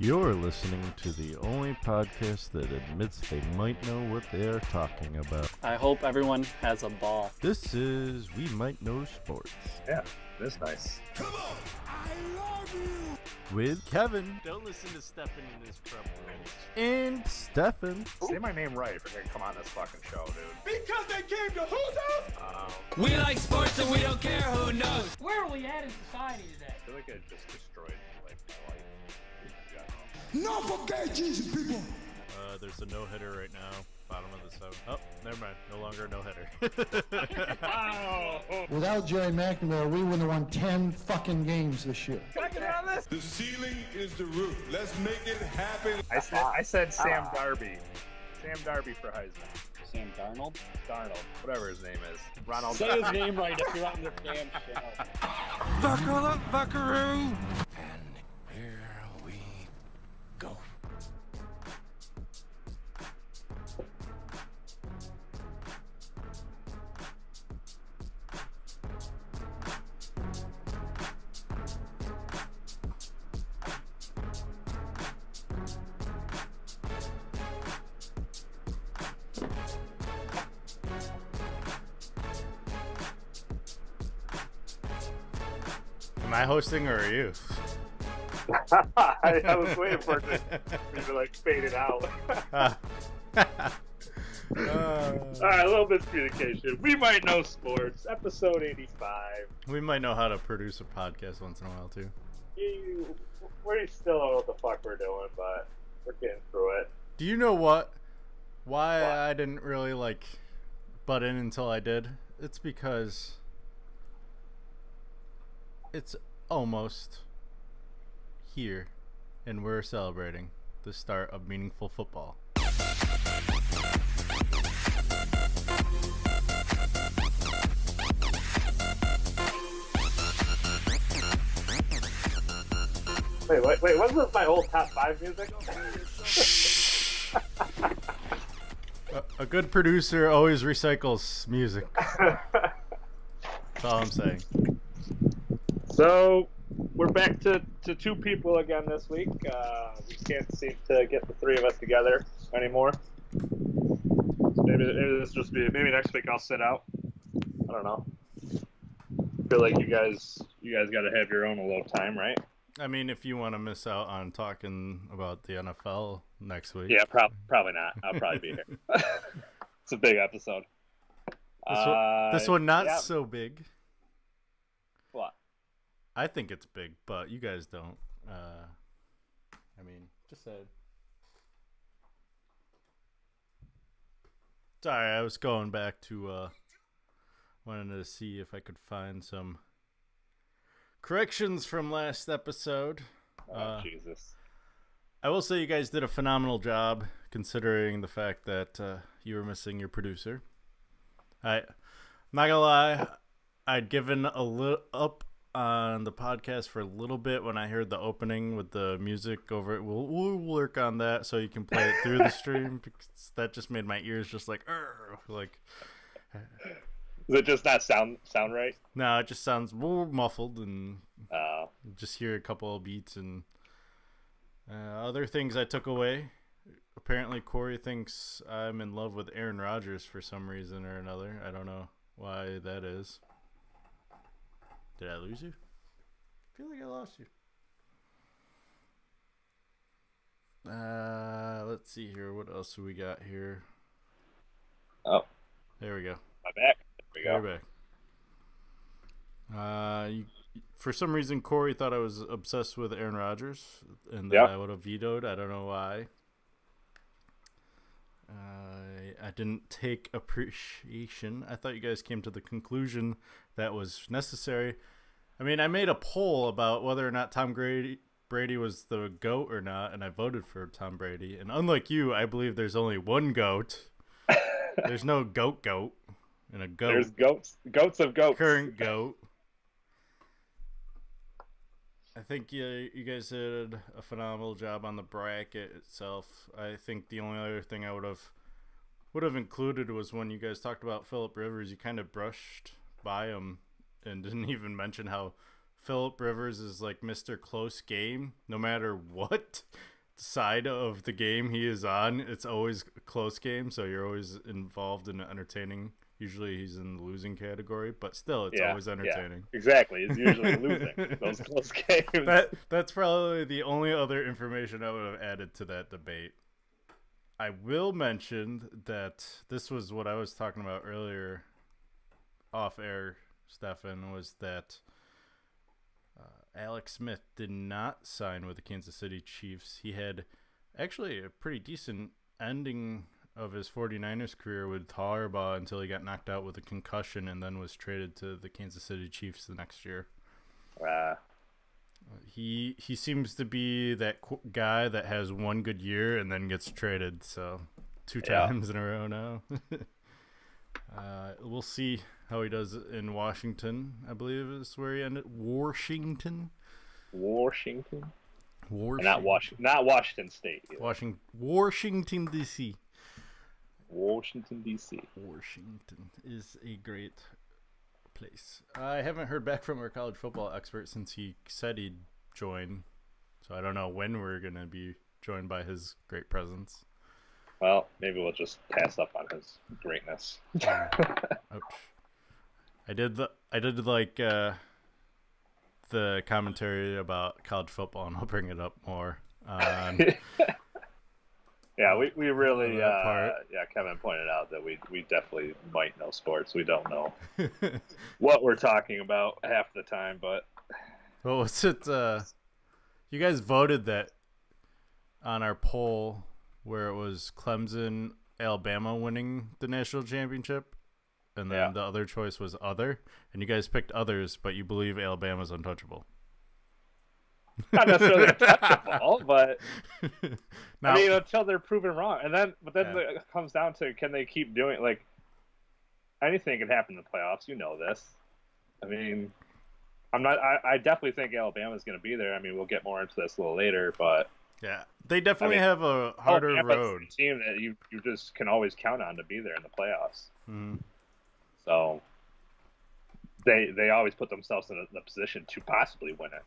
You're listening to the only podcast that admits they might know what they are talking about. I hope everyone has a ball. This is We Might Know Sports. Yeah, that's nice. Come on! I love you! With Kevin. Don't listen to Steffan and his prep rules. And Steffan. Say my name right if you're gonna come on this fucking show, dude. Because they came to who's house? We like sports and we don't care who knows. Where are we at in society today? I feel like it just destroyed like my life. No for gay Jesus people! There's a no-hitter right now. Bottom of the seventh. Oh, never mind. No longer a no-hitter. Wow! Without Jerry McNamara, we would have won 10 fucking games this year. Can I get on this? The ceiling is the roof. Let's make it happen. I said Sam Darby. Sam Darby for Heisman. Sam Darnold? Darnold, whatever his name is. Ronald. Say his name right if you're on their damn show. Buckle up, buckaroo! And here we go. Am I hosting or are you? I was waiting for it to like fade it out. Alright, a little miscommunication. We Might Know Sports, episode 85. We might know how to produce a podcast once in a while, too. We still don't know what the fuck we're doing, but we're getting through it. Do you know why I didn't really, butt in until I did? It's because it's almost here, and we're celebrating the start of meaningful football. Wait, wasn't this my old top 5 music? A good producer always recycles music. That's all I'm saying. So, we're back to two people again this week. We can't seem to get the three of us together anymore. So maybe this will just be, maybe next week I'll sit out. I don't know. I feel like you guys got to have your own alone time, right? I mean, if you want to miss out on talking about the NFL next week. Yeah, probably not. I'll probably be here. It's a big episode. This one not yeah. so big. What? I think it's big, but you guys don't. I mean, just saying. Sorry, I was going back to wanted to see if I could find some corrections from last episode. Jesus. I will say you guys did a phenomenal job considering the fact that you were missing your producer. I'm not gonna lie, I'd given a little up on the podcast for a little bit when I heard the opening with the music over it. We'll work on that so you can play it through the stream, because that just made my ears just like. Does it just not sound right? No, it just sounds more muffled, and just hear a couple of beats and other things I took away. Apparently, Corey thinks I'm in love with Aaron Rodgers for some reason or another. I don't know why that is. Did I lose you? I feel like I lost you. Let's see here. What else do we got here? Oh. There we go. My back. There we go. We're back. For some reason, Corey thought I was obsessed with Aaron Rodgers, and that Yep. I would have vetoed. I don't know why. I didn't take appreciation. I thought you guys came to the conclusion that was necessary. I mean, I made a poll about whether or not Tom Brady was the GOAT or not, and I voted for Tom Brady. And unlike you, I believe there's only one GOAT. There's no GOAT and a GOAT. There's goats of goats. Current GOAT. I think you guys did a phenomenal job on the bracket itself. I think the only other thing I would have included was when you guys talked about Phillip Rivers. You kind of brushed by him and didn't even mention how Phillip Rivers is like Mr. Close Game. No matter what side of the game he is on, it's always a close game. So you're always involved in entertaining. Usually he's in the losing category, but still, it's always entertaining. Yeah, exactly. He's usually losing those close games. That's probably the only other information I would have added to that debate. I will mention that this was what I was talking about earlier off air, Steffan, was that Alex Smith did not sign with the Kansas City Chiefs. He had actually a pretty decent ending of his 49ers career with Harbaugh until he got knocked out with a concussion and then was traded to the Kansas City Chiefs the next year. He seems to be that guy that has one good year and then gets traded. So 2 times in a row now. We'll see how he does in Washington, I believe is where he ended. Washington. Not Washington State. Washington, D.C. Washington, D.C. Washington is a great place. I haven't heard back from our college football expert since he said he'd join. So I don't know when we're going to be joined by his great presence. Well, maybe we'll just pass up on his greatness. Ouch. I did like the commentary about college football, and I'll bring it up more. Yeah, we really, Kevin pointed out that we definitely might know sports. We don't know what we're talking about half the time, but. Well, was it, you guys voted that on our poll where it was Clemson, Alabama winning the national championship, and then the other choice was other, and you guys picked others, but you believe Alabama's untouchable. Not necessarily untouchable, but now, I mean, until they're proven wrong, but then it comes down to, can they keep doing, like, anything can happen in the playoffs. You know this. I mean, I definitely think Alabama's going to be there. I mean, we'll get more into this a little later, but yeah, they definitely have a harder road. A team that you just can always count on to be there in the playoffs. Mm-hmm. So they always put themselves in the position to possibly win it.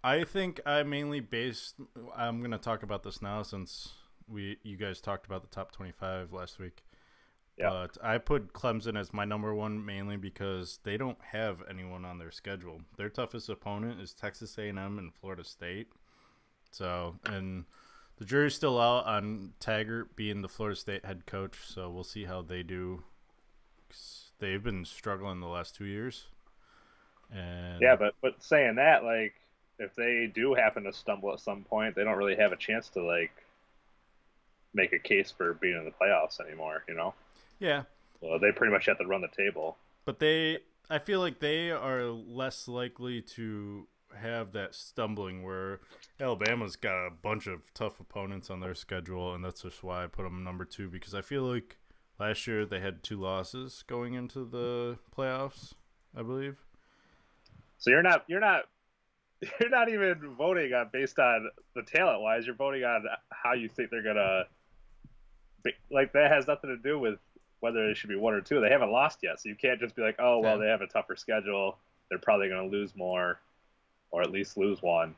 I think I'm going to talk about this now since you guys talked about the top 25 last week. Yeah. But I put Clemson as my number one mainly because they don't have anyone on their schedule. Their toughest opponent is Texas A&M and Florida State. So, and the jury's still out on Taggart being the Florida State head coach, so we'll see how they do. They've been struggling the last 2 years. And yeah, but saying that, like, if they do happen to stumble at some point, they don't really have a chance to, like, make a case for being in the playoffs anymore, you know? Yeah. So they pretty much have to run the table. But I feel like they are less likely to have that stumbling where Alabama's got a bunch of tough opponents on their schedule, and that's just why I put them number 2, because I feel like last year they had 2 losses going into the playoffs, I believe. So you're not even voting on based on the talent wise. You're voting on how you think they're gonna be. Like, that has nothing to do with whether it should be 1 or 2. They haven't lost yet, so you can't just be like, oh well, they have a tougher schedule. They're probably gonna lose more, or at least lose one,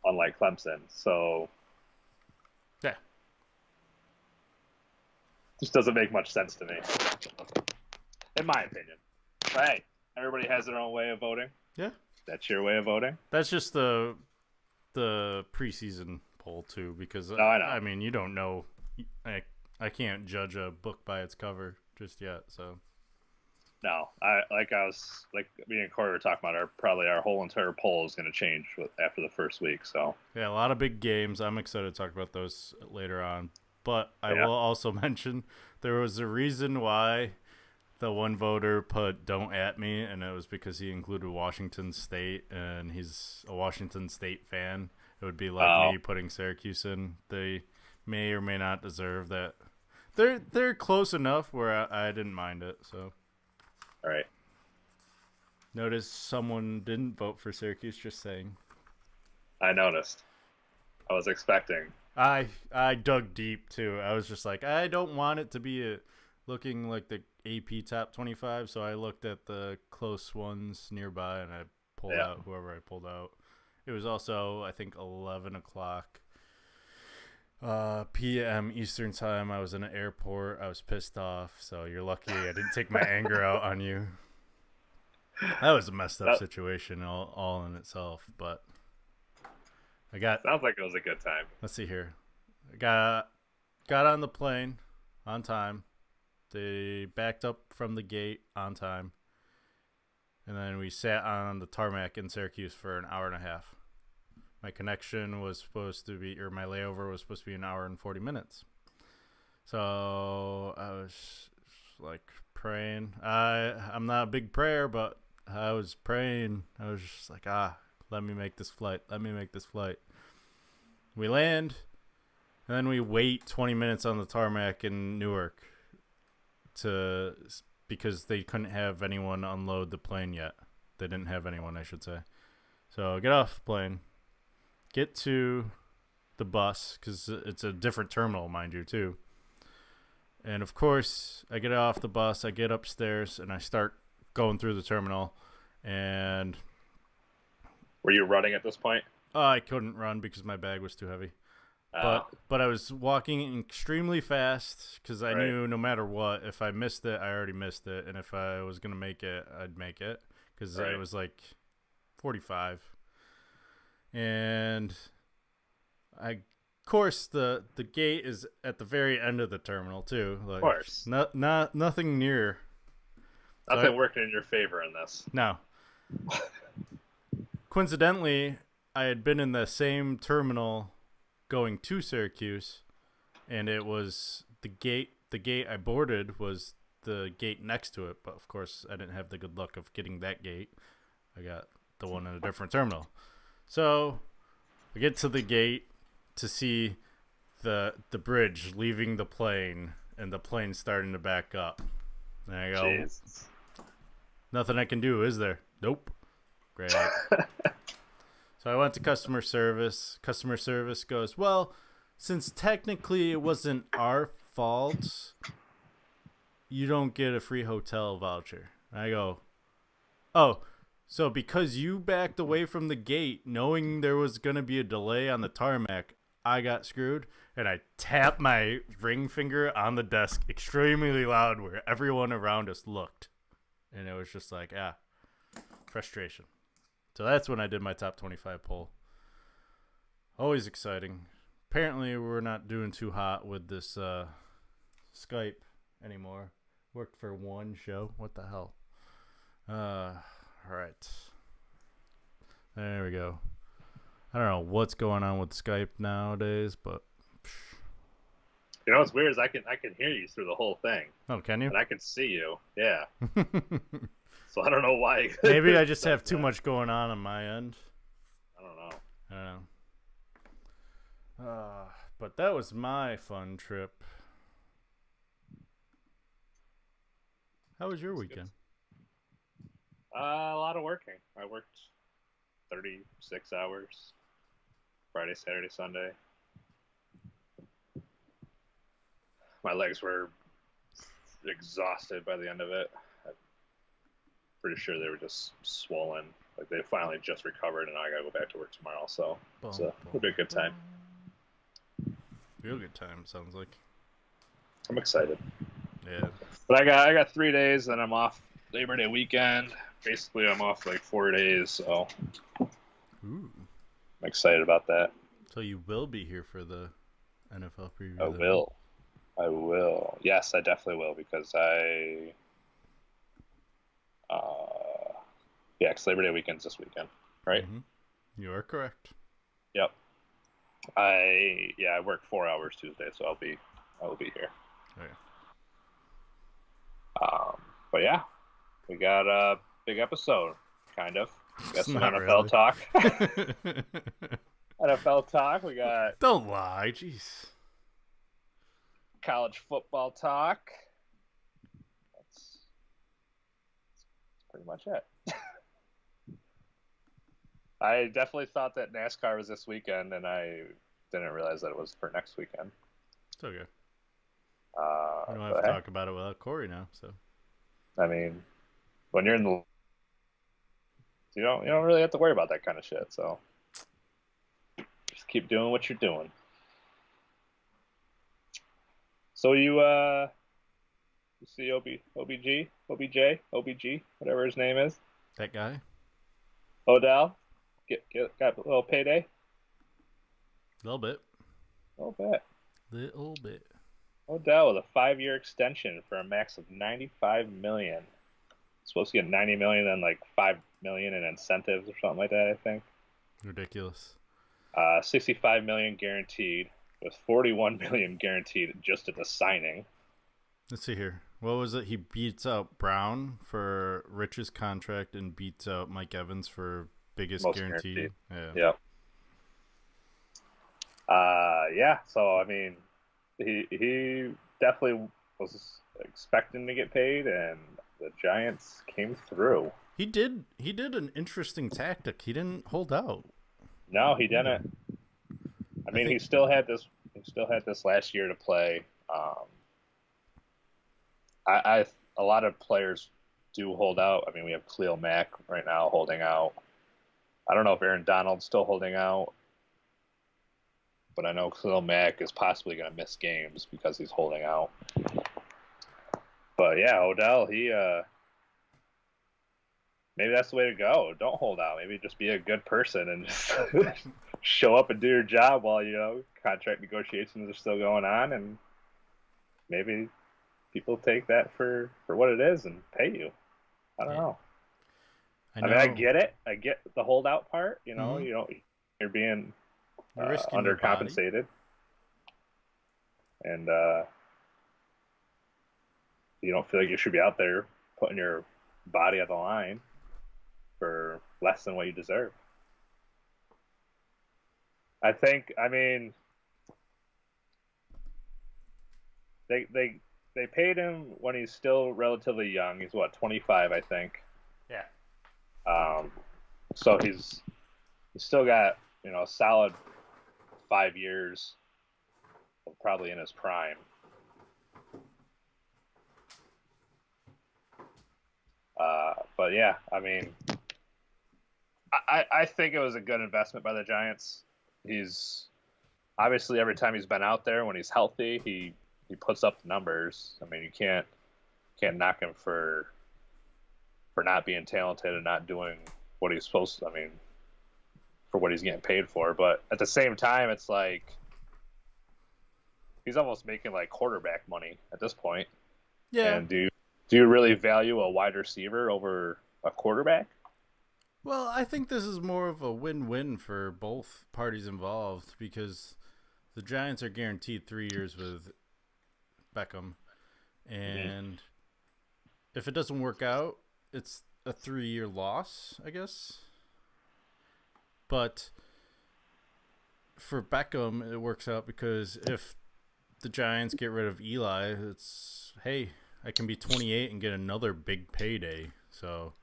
unlike Clemson. So yeah, just doesn't make much sense to me, in my opinion. But hey, everybody has their own way of voting. Yeah. That's your way of voting? That's just the preseason poll, too, because, no, I know. I mean, you don't know. I can't judge a book by its cover just yet, so. No, me and Corey were talking about, our whole entire poll is going to change after the first week, so. Yeah, a lot of big games. I'm excited to talk about those later on. But I will also mention there was a reason why the one voter put "don't at me," and it was because he included Washington State, and he's a Washington State fan. It would be like me putting Syracuse in. They may or may not deserve that. They're close enough where I didn't mind it. So, all right. Notice someone didn't vote for Syracuse. Just saying. I noticed. I was expecting. I dug deep too. I was just like, I don't want it to be looking like the AP top 25, so I looked at the close ones nearby and I pulled out, whoever I pulled out. It was also, I think, 11 o'clock p.m. Eastern time. I was in an airport. I was pissed off, so you're lucky I didn't take my anger out on you. That was a messed up situation all in itself, but Sounds like it was a good time. let's see here. I got on the plane on time. They backed up from the gate on time. And then we sat on the tarmac in Syracuse for an hour and a half. My connection was supposed to be, or my layover was supposed to be an hour and 40 minutes. So I was like praying. I'm not a big prayer, but I was praying. I was just like, let me make this flight. Let me make this flight. We land, and then we wait 20 minutes on the tarmac in Newark because they couldn't have anyone unload the plane yet. They didn't have anyone, I should say. So get off the plane, get to the bus, because it's a different terminal, mind you, too. And, of course, I get off the bus, I get upstairs, and I start going through the terminal. And Were you running at this point? I couldn't run because my bag was too heavy. But I was walking extremely fast because I knew no matter what, if I missed it, I already missed it. And if I was going to make it, I'd make it because it was like 45. And of course, the gate is at the very end of the terminal too. Like, of course. Nothing near. Nothing working in your favor in this. No. Coincidentally, I had been in the same terminal going to Syracuse, and it was the gate I boarded was the gate next to it, but of course I didn't have the good luck of getting that gate. I got the one in a different terminal. So I get to the gate to see the bridge leaving the plane, and the plane starting to back up. And I go, Jesus. Nothing I can do, is there? Nope. Great. So I went to customer service. Customer service goes, well, since technically it wasn't our fault, you don't get a free hotel voucher. I go, oh, so because you backed away from the gate knowing there was going to be a delay on the tarmac, I got screwed? And I tapped my ring finger on the desk extremely loud where everyone around us looked. And it was just like, frustration. So that's when I did my top 25 poll. Always exciting. Apparently we're not doing too hot with this Skype anymore. Worked for one show. What the hell? All right. There we go. I don't know what's going on with Skype nowadays, but You know what's weird is I can hear you through the whole thing. oh, can you? And I can see you. Yeah. So I don't know why. Maybe I just have too much going on my end. I don't know. I don't know. But that was my fun trip. How was your weekend? A lot of working. I worked 36 hours. Friday, Saturday, Sunday. My legs were exhausted by the end of it. I'm pretty sure they were just swollen. Like they finally just recovered, and I gotta go back to work tomorrow. So it'll be a good time. Real good time, sounds like. I'm excited. Yeah. But I got 3 days, and I'm off Labor Day weekend. Basically, I'm off like 4 days, so Ooh. I'm excited about that. So you will be here for the NFL preview. I will. Yes, I definitely will because because Labor Day weekend's this weekend, right? Mm-hmm. You are correct. Yep. I work 4 hours Tuesday, so I will be here. Okay. But yeah, we got a big episode, kind of. We got some Not NFL really. talk. NFL talk. We got Don't lie, jeez. college football talk. That's pretty much it. I definitely thought that NASCAR was this weekend, and I didn't realize that it was for next weekend. It's okay. We don't have to talk about it without Corey now, so. I mean, when you're in the You don't really have to worry about that kind of shit. So just keep doing what you're doing. So you see OBJ, whatever his name is, That guy? Odell, got a little payday. A little bit. A little bit. Little bit. Odell with a 5-year extension for a max of $95 million. Supposed to get $90 million and like $5 million in incentives or something like that, I think. Ridiculous. $65 million guaranteed, with $41 million guaranteed just at the signing. Let's see here. What was it? He beats out Brown for richest contract and beats out Mike Evans for biggest Most guarantee. guaranteed. Yeah. Yeah. So I mean, he definitely was expecting to get paid, and the Giants came through. He did an interesting tactic. He didn't hold out. No, he didn't. I mean, he still had this. He still had this last year to play. A lot of players do hold out. I mean, we have Khalil Mack right now holding out. I don't know if Aaron Donald's still holding out, but I know Khalil Mack is possibly going to miss games because he's holding out. But yeah, Odell, maybe that's the way to go. Don't hold out. Maybe just be a good person and just show up and do your job while contract negotiations are still going on, and maybe people take that for what it is and pay you. I don't know. I mean, I get it. I get the holdout part. Mm-hmm. You're being You're risking your body. undercompensated, and you don't feel like you should be out there putting your body on the line for less than what you deserve. I mean, they paid him when he's still relatively young. He's 25, I think. Yeah. So he's still got a solid 5 years of probably in his prime. But yeah, I mean, I think it was a good investment by the Giants. He's obviously, every time he's been out there, when he's healthy, he puts up the numbers. I mean, you can't knock him for not being talented and not doing what he's supposed to. I mean, for what he's getting paid for. But at the same time, it's like he's almost making like quarterback money at this point. Yeah. And do you really value a wide receiver over a quarterback? Well, I think this is more of a win-win for both parties involved, because the Giants are guaranteed 3 years with Beckham, and if it doesn't work out, it's a 3-year loss, I guess. But for Beckham, it works out because if the Giants get rid of Eli, it's, hey, I can be 28 and get another big payday. So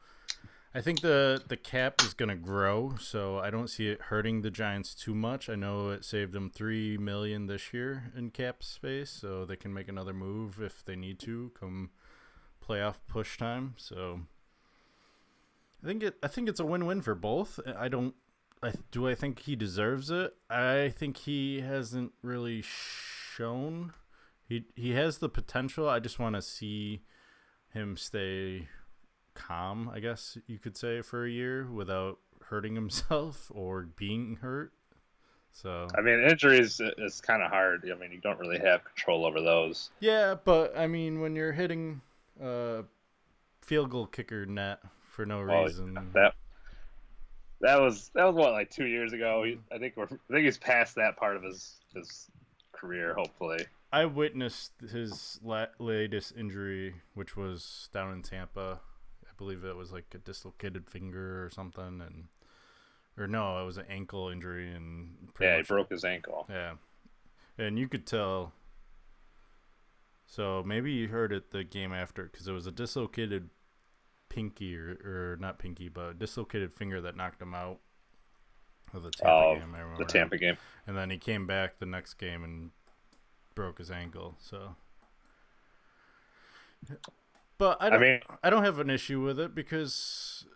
I think the cap is going to grow, so I don't see it hurting the Giants too much. I know it saved them $3 million this year in cap space, so they can make another move if they need to come playoff push time. So I think it's a win-win for both. Do I think he deserves it? I think he hasn't really shown. He has the potential. I just want to see him stay calm, I guess you could say, for a year without hurting himself or being hurt. So I mean, injuries is kind of hard. I mean, you don't really have control over those. yeah, but I mean, when you're hitting field goal kicker net for no reason, that was what, like 2 years ago. I think he's past that part of his career. Hopefully, I witnessed his latest injury, which was down in Tampa. I believe it was like a dislocated finger or something, or no, it was an ankle injury, and he broke his ankle. Yeah, and you could tell. So maybe you heard it the game after, because it was a dislocated pinky or not pinky, but a dislocated finger that knocked him out of the Tampa game. I remember the Tampa game. And then he came back the next game and broke his ankle. So, but I don't have an issue with it because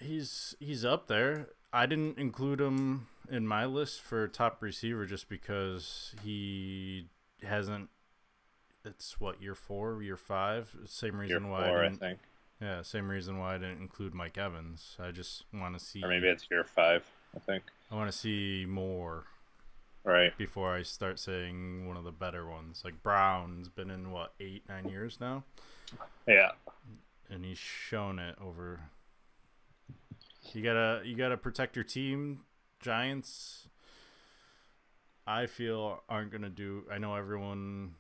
He's up there. I didn't include him in my list for top receiver just because he hasn't. It's what, year 4, year 5. Same reason Year why 4, I I didn't. think. Yeah, same reason why I didn't include Mike Evans. I just want to see. Or maybe it's year 5, I think. I want to see more Right. before I start saying one of the better ones. Like Brown's been in what, 8, 9 years now, Yeah. and he's shown it over. You gotta protect your team. Giants, I feel, aren't gonna do. I know everyone.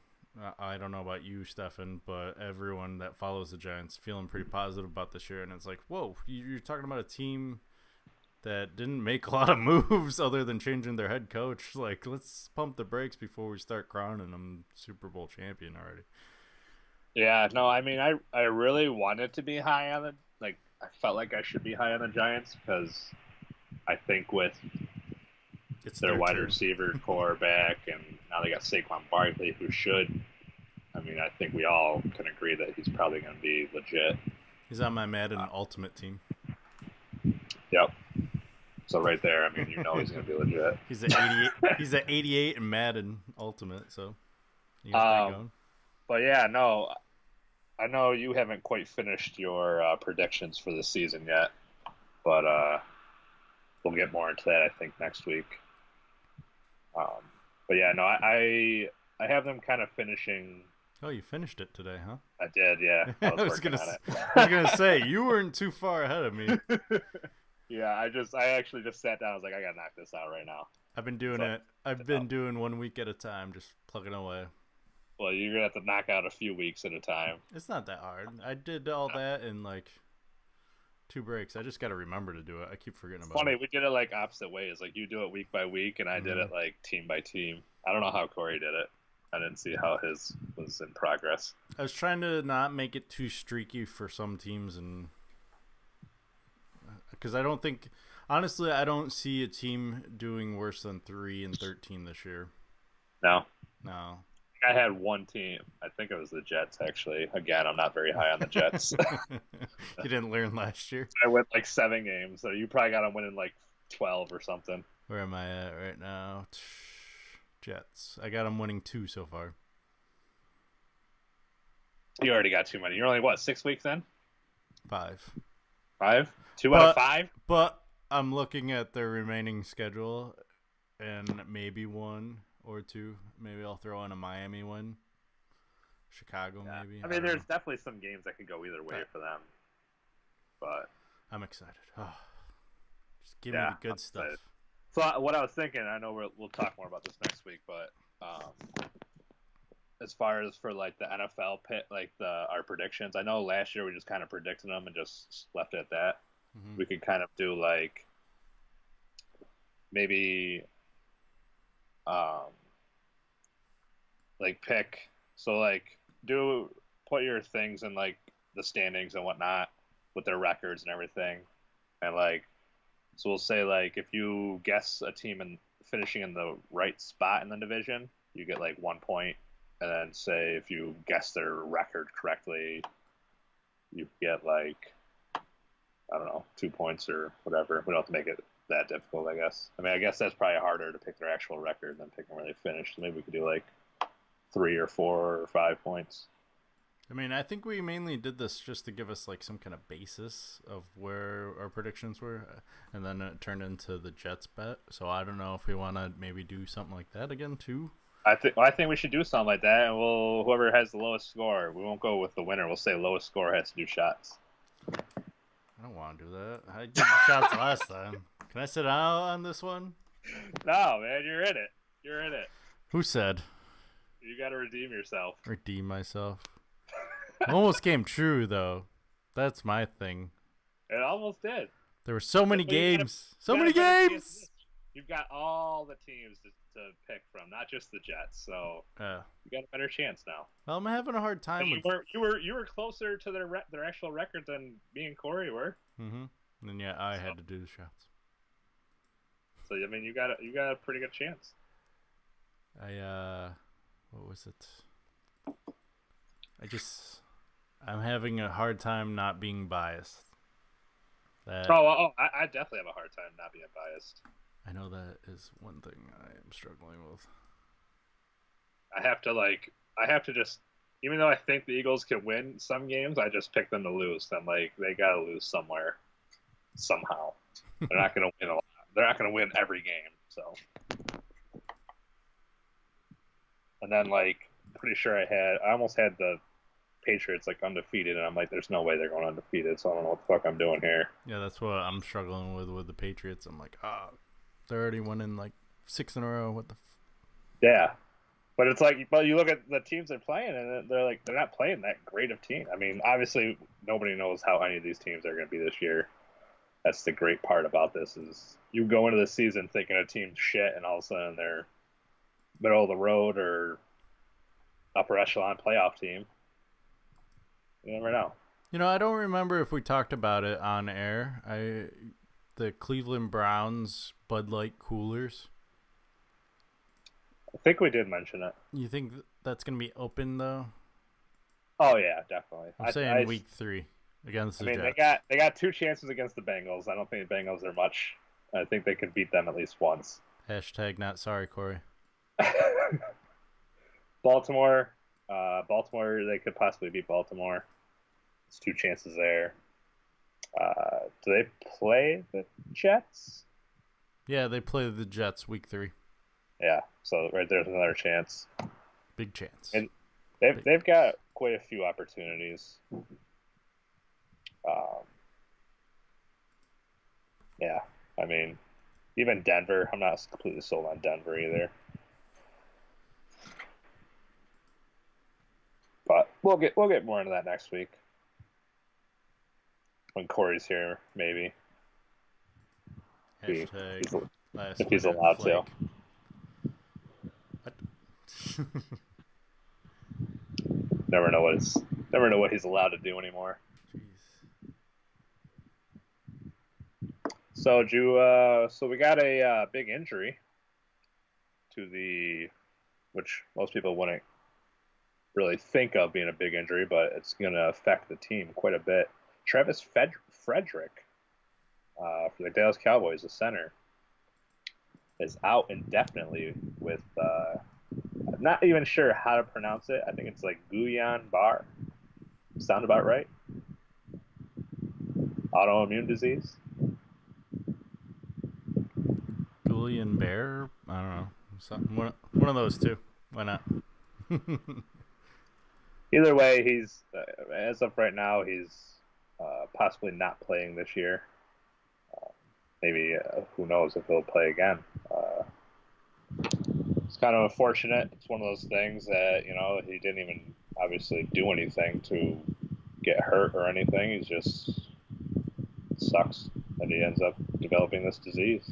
I don't know about you, Steffan, but everyone that follows the Giants feeling pretty positive about this year, and it's like, whoa, you're talking about a team that didn't make a lot of moves other than changing their head coach. Like, let's pump the brakes before we start crowning them Super Bowl champion already. Yeah, no, I mean, I really wanted to be high on I felt like I should be high on the Giants because I think with their wide receiver core back, and now they got Saquon Barkley, who should, I mean, I think we all can agree that he's probably going to be legit. He's on my Madden Ultimate team. Yep. So right there, I mean, he's going to be legit. He's at 88. He's at 88 in Madden Ultimate, so you got that going. But yeah, no, I know you haven't quite finished your predictions for the season yet, but we'll get more into that, I think, next week. But yeah, no, I have them kind of finishing. Oh, you finished it today, huh? I did, yeah. I was working on it. I was gonna say you weren't too far ahead of me. Yeah, I actually just sat down. I was like, I gotta knock this out right now. I've been doing it. I've been doing 1 week at a time, just plugging away. Well, you're gonna have to knock out a few weeks at a time. It's not that hard. I did all that in like 2 breaks. I just got to remember to do it. I keep forgetting about Funny, it. we did it like opposite ways. Like you do it week by week, and I did it like team by team. I don't know how Corey did it. I didn't see how his was in progress. I was trying to not make it too streaky for some teams, and because I don't think, honestly, I don't see a team doing worse than 3-13 this year. No. I had one team. I think it was the Jets, actually. Again, I'm not very high on the Jets. You didn't learn last year. I went like 7 games, so you probably got them winning like 12 or something. Where am I at right now? Jets. I got them winning 2 so far. You already got too many. You're only, what, 6 weeks in? 5. 5? 2 out of 5? But I'm looking at their remaining schedule, and maybe 1 or 2. Maybe I'll throw in a Miami one. Chicago, maybe. I mean, there's definitely some games that could go either way for them. But I'm excited. Oh, just give me the good stuff. Excited. So what I was thinking, I know we'll talk more about this next week, but as far as for like the NFL pit, like our predictions, I know last year we just kind of predicted them and just left it at that. Mm-hmm. We could kind of do like maybe like pick, so like put your things in like the standings and whatnot with their records and everything, and like, so we'll say like if you guess a team and finishing in the right spot in the division, you get like 1 point, and then say if you guess their record correctly, you get like, I don't know, 2 points or whatever. We don't have to make it that difficult, I guess. I mean, I guess that's probably harder to pick their actual record than picking where they finished. So maybe we could do like 3 or 4 or 5 points. I mean, I think we mainly did this just to give us like some kind of basis of where our predictions were, and then it turned into the Jets bet. So I don't know if we want to maybe do something like that again too. I think we should do something like that, and whoever has the lowest score, we won't go with the winner. We'll say lowest score has to do shots. I don't want to do that. I did the shots last time. Can I sit out on this one? No, man, you're in it. You're in it. Who said? You got to redeem yourself. Redeem myself. Almost came true, though. That's my thing. It almost did. There were so many games. So many games! You've got all the teams to pick from, not just the Jets. So you got a better chance now. Well, I'm having a hard time with... You were closer to their actual record than me and Corey were. Mm-hmm. And yeah, I had to do the shots. So I mean, you got a pretty good chance. What was it? I'm having a hard time not being biased. I definitely have a hard time not being biased. I know that is one thing I am struggling with. I have to just, even though I think the Eagles can win some games, I just pick them to lose. I'm like, they got to lose somewhere, somehow. They're not going to win a lot. They're not going to win every game. So, and then pretty sure I almost had the Patriots undefeated, and I'm like, there's no way they're going undefeated. So I don't know what the fuck I'm doing here. Yeah, that's what I'm struggling with the Patriots. I'm like, they're already winning 6 in a row. What the? Yeah. But it's but you look at the teams they're playing, and they're not playing that great of team. I mean, obviously, nobody knows how any of these teams are going to be this year. That's the great part about this is you go into the season thinking a team's shit, and all of a sudden they're middle of the road or upper echelon playoff team. You never know. I don't remember if we talked about it on air. The Cleveland Browns Bud Light coolers. I think we did mention it. You think that's going to be open, though? Oh, yeah, definitely. I'm saying week 3 against the Jets. They got 2 chances against the Bengals. I don't think the Bengals are much. I think they could beat them at least once. Hashtag not sorry, Corey. Baltimore, they could possibly beat Baltimore. It's 2 chances there. Do they play the Jets? Yeah, they play the Jets week 3. Yeah, so right there's another chance. Big chance. And they've got quite a few opportunities. Yeah, I mean, even Denver. I'm not completely sold on Denver either. But we'll get more into that next week when Corey's here, maybe. Hashtag if he's allowed to. Never know what he's allowed to do anymore. Jeez. So we got a big injury to which most people wouldn't really think of being a big injury, but it's going to affect the team quite a bit. Travis Frederick for the Dallas Cowboys, the center, is out indefinitely with I'm not even sure how to pronounce it. I think it's Guillain-Barré. Sound about right? Autoimmune disease? Guillain-Barré? I don't know. One of those two. Why not? Either way, he's as of right now, he's possibly not playing this year. Maybe who knows if he'll play again. It's kind of unfortunate. It's one of those things that he didn't even obviously do anything to get hurt or anything. He's just sucks that he ends up developing this disease.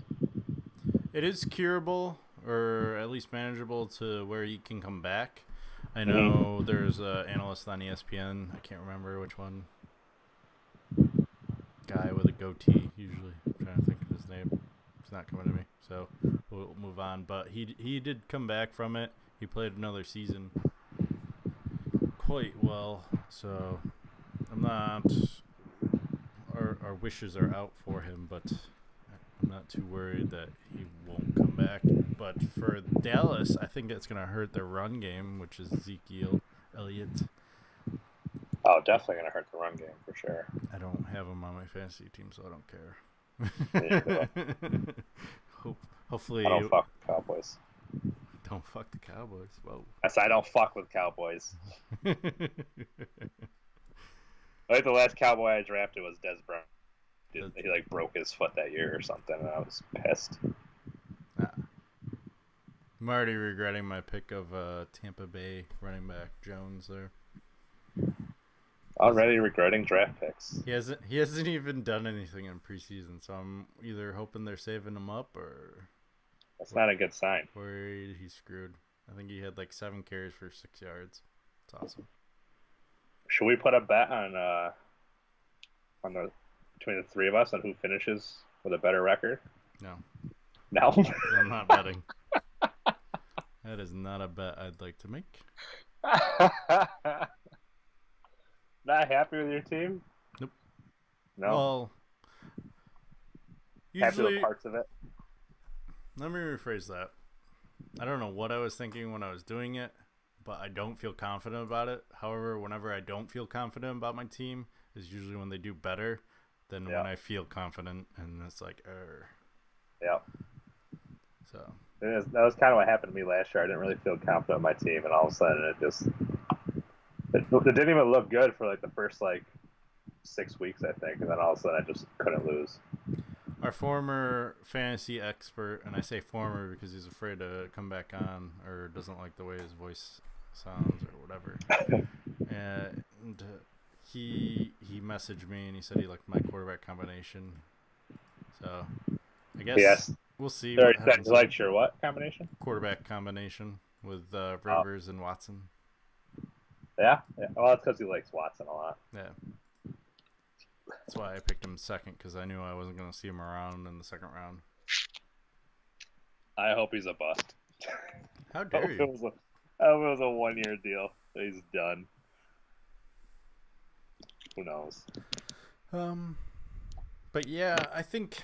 It is curable, or at least manageable to where he can come back. I know there's an analyst on ESPN. I can't remember which one. Guy with a goatee, usually. I'm trying to think of his name. It's not coming to me, so we'll move on. But he did come back from it. He played another season quite well. So I'm not. Our wishes are out for him, but I'm not too worried that he won't come back. But for Dallas, I think it's going to hurt their run game, which is Ezekiel Elliott. Oh, definitely going to hurt the run game for sure. I don't have him on my fantasy team, so I don't care. Hopefully, I don't fuck with Cowboys. Don't fuck the Cowboys. Whoa. I said I don't fuck with Cowboys. I think the last Cowboy I drafted was Des Bryant. He broke his foot that year or something, and I was pissed. I'm already regretting my pick of Tampa Bay running back Jones there. Already regretting draft picks. He hasn't even done anything in preseason, so I'm either hoping they're saving him up or that's not a good sign. Worried he's screwed. I think he had 7 carries for 6 yards. It's awesome. Should we put a bet on the between the three of us on who finishes with a better record? No. No? I'm not betting. That is not a bet I'd like to make. Not happy with your team? Nope. No. Well, happy with Usually, parts of it. let me rephrase that. I don't know what I was thinking when I was doing it, but I don't feel confident about it. However, whenever I don't feel confident about my team is usually when they do better than when I feel confident, and it's like, Yeah. So That was kind of what happened to me last year. I didn't really feel confident in my team, and all of a sudden it didn't even look good for like the first 6 weeks, I think, and then all of a sudden I just couldn't lose. our former fantasy expert, and I say former because he's afraid to come back on or doesn't like the way his voice sounds or whatever. And he messaged me and he said he liked my quarterback combination. So I guess Yes. we'll see. Sorry, What happens you liked your what combination? quarterback combination with Rivers and Watson. Yeah. Well, that's because he likes Watson a lot. Yeah. That's why I picked him second, because I knew I wasn't going to see him around in the second round. I hope he's a bust. How I dare hope you? it was a 1-year deal. He's done. Who knows? But yeah, I think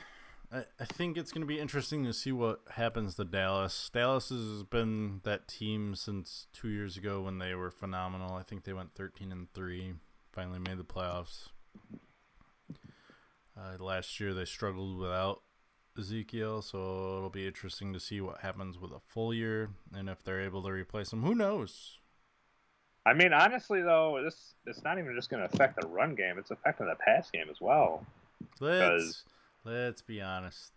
it's going to be interesting to see what happens to Dallas. Dallas has been that team since 2 years ago when they were phenomenal. I think they went 13-3, finally made the playoffs. Last year they struggled without Ezekiel, so it'll be interesting to see what happens with a full year and if they're able to replace him. Who knows? I mean, honestly, though, it's not even just going to affect the run game. It's affecting the pass game as well. Let's be honest.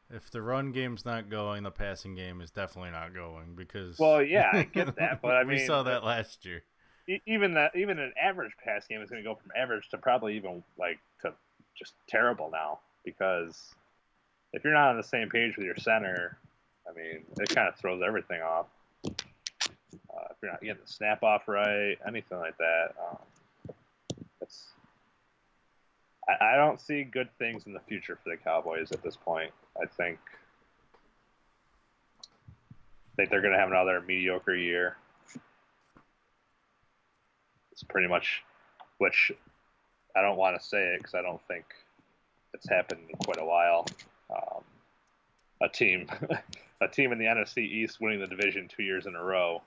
If the run game's not going, the passing game is definitely not going because. Well, yeah, I get that, but I mean, we saw that last year. Even an average pass game is going to go from average to probably even to just terrible now, because if you're not on the same page with your center, I mean, it kind of throws everything off. If you're not getting the snap off right, anything like that, I don't see good things in the future for the Cowboys at this point. I think they're going to have another mediocre year. It's pretty much, which I don't want to say it because I don't think it's happened in quite a while. A team in the NFC East winning the division 2 years in a row.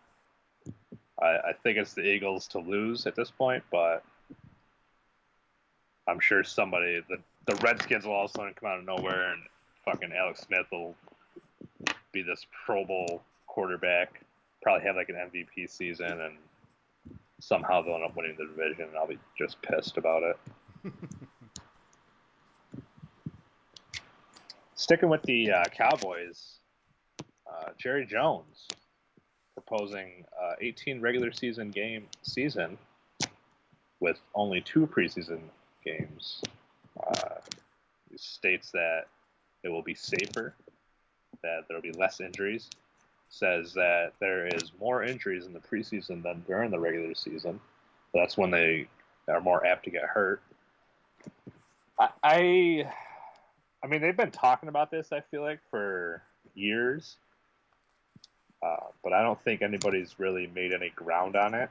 I think it's the Eagles to lose at this point, but I'm sure somebody, the Redskins will all of a sudden come out of nowhere and fucking Alex Smith will be this Pro Bowl quarterback, probably have like an MVP season, and somehow they'll end up winning the division, and I'll be just pissed about it. Sticking with the Cowboys, Jerry Jones proposing 18 regular season with only 2 preseason games. He states that it will be safer, that there will be less injuries. Says that there is more injuries in the preseason than during the regular season. That's when they are more apt to get hurt. I mean, they've been talking about this, I feel like, for years. But I don't think anybody's really made any ground on it.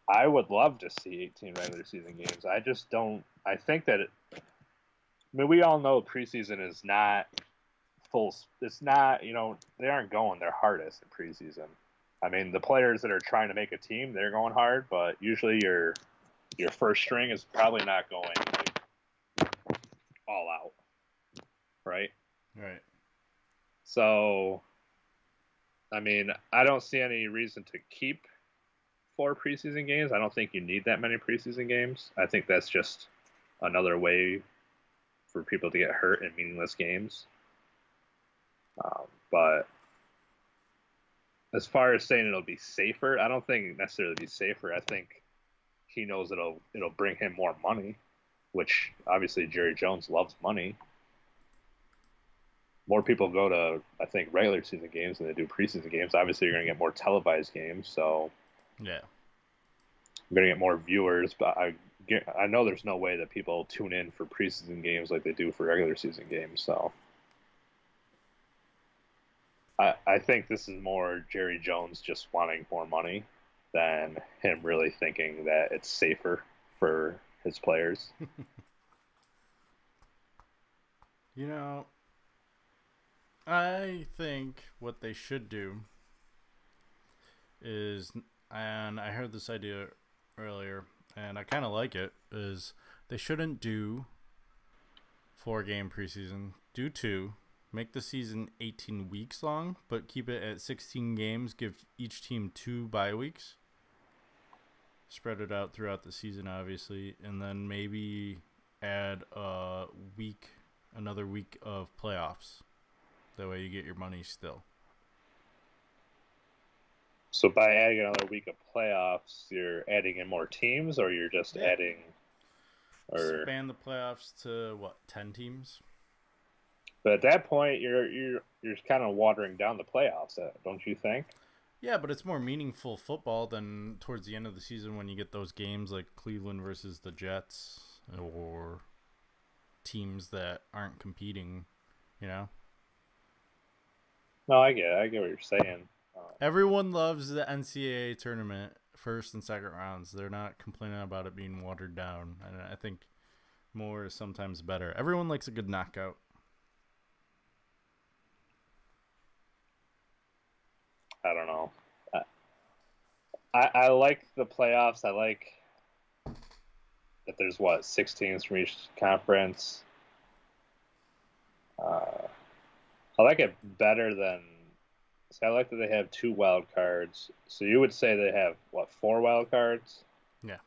I would love to see 18 regular season games. I just don't. I think that we all know preseason is not full. It's not, they aren't going their hardest in preseason. I mean, the players that are trying to make a team, they're going hard, but usually your first string is probably not going all out, right? Right. So, I mean, I don't see any reason to keep 4 preseason games. I don't think you need that many preseason games. I think that's just another way for people to get hurt in meaningless games. But as far as saying it'll be safer, I don't think necessarily be safer. I think he knows it'll bring him more money, which obviously Jerry Jones loves money. More people go to, I think, regular season games than they do preseason games. Obviously, you're going to get more televised games, so yeah, you're going to get more viewers. But I know there's no way that people tune in for preseason games like they do for regular season games. So I think this is more Jerry Jones just wanting more money than him really thinking that it's safer for his players. You know, I think what they should do is, and I heard this idea earlier, and I kind of like it, is they shouldn't do 4-game preseason. Do 2. Make the season 18 weeks long, but keep it at 16 games. Give each team 2 bye weeks. Spread it out throughout the season, obviously, and then maybe add another week of playoffs. That way you get your money still. So by adding another week of playoffs, you're adding in more teams, or you're just adding, or expand the playoffs to what, 10 teams? But at that point, you're kind of watering down the playoffs, don't you think? Yeah, but it's more meaningful football than towards the end of the season when you get those games like Cleveland versus the Jets or teams that aren't competing, you know? No, I get what you're saying. Everyone loves the NCAA tournament, first and second rounds. They're not complaining about it being watered down. And I think more is sometimes better. Everyone likes a good knockout. I don't know. I like the playoffs. I like that there's 6 teams from each conference. I like it better than. See, I like that they have 2 wild cards. So you would say they have 4 wild cards? Yeah.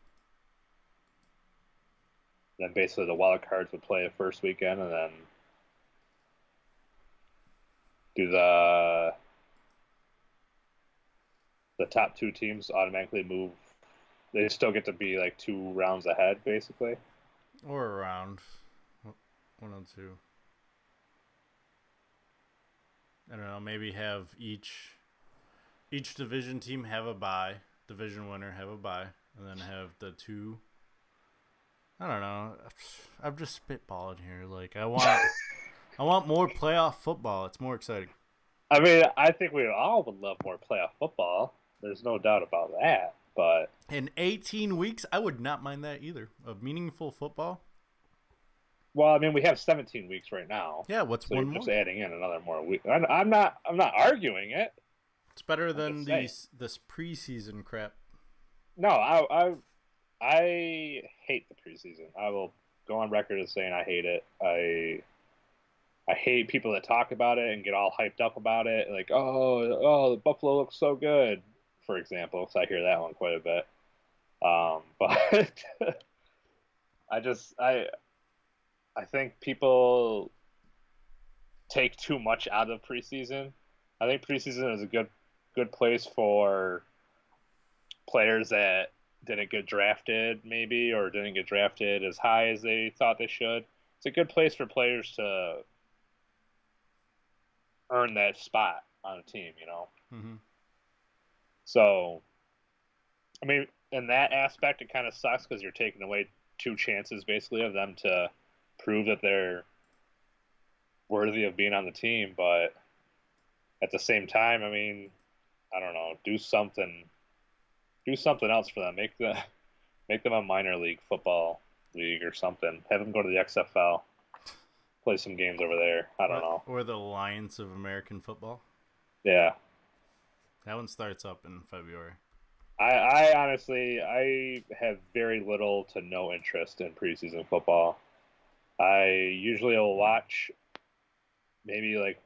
Then basically the wild cards would play a first weekend, and then do the top 2 teams automatically move. They still get to be like 2 rounds ahead, basically. Or around 1 and 2. I don't know, maybe have each division team have a bye, division winner have a bye, and then have the 2. I don't know. I'm just spitballing here. Like I want more playoff football. It's more exciting. I mean, I think we all would love more playoff football. There's no doubt about that. But in 18 weeks, I would not mind that either. Of meaningful football. Well, I mean, we have 17 weeks right now. Yeah, what's so one you're more? just adding in another more week. I'm not arguing it. It's better than this preseason crap. No, I hate the preseason. I will go on record as saying I hate it. I hate people that talk about it and get all hyped up about it. Like, oh, the Buffalo looks so good, for example, because I hear that one quite a bit. But I think people take too much out of preseason. I think preseason is a good place for players that didn't get drafted, maybe, or didn't get drafted as high as they thought they should. It's a good place for players to earn that spot on a team, you know? Mm-hmm. So, I mean, in that aspect, it kind of sucks because you're taking away 2 chances, basically, of them to prove that they're worthy of being on the team. But at the same time, I mean, I don't know, do something else for them. Make them a minor league football league or something. Have them go to the XFL, play some games over there. I don't know. Or the Alliance of American Football. Yeah. That one starts up in February. I honestly, I have very little to no interest in preseason football. I usually will watch maybe like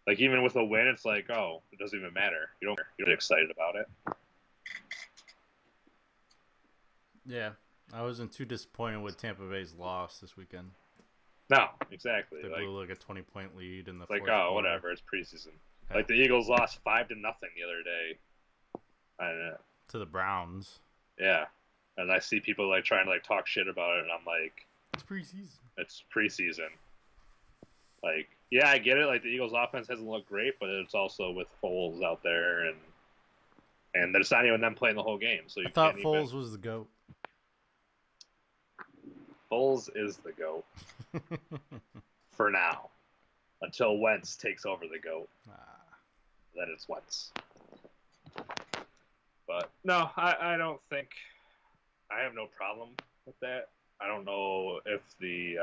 like even with a win, it's like, oh, it doesn't even matter. You're excited about it. Yeah, I wasn't too disappointed with Tampa Bay's loss this weekend. No, exactly. They blew like a 20-point lead in the like, fourth oh, quarter. whatever, it's preseason. Yeah. Like the Eagles lost 5-0 the other day. To the Browns. Yeah, and I see people like trying to like talk shit about it, and I'm like, It's preseason. it's preseason. Like, yeah, I get it. Like the Eagles' offense hasn't looked great, but it's also with Foles out there, And it's not even them playing the whole game. So you I thought can't Foles was the GOAT. Foles is the GOAT for now, until Wentz takes over the GOAT. Then it's Wentz. But no, I don't think I have no problem with that. I don't know if the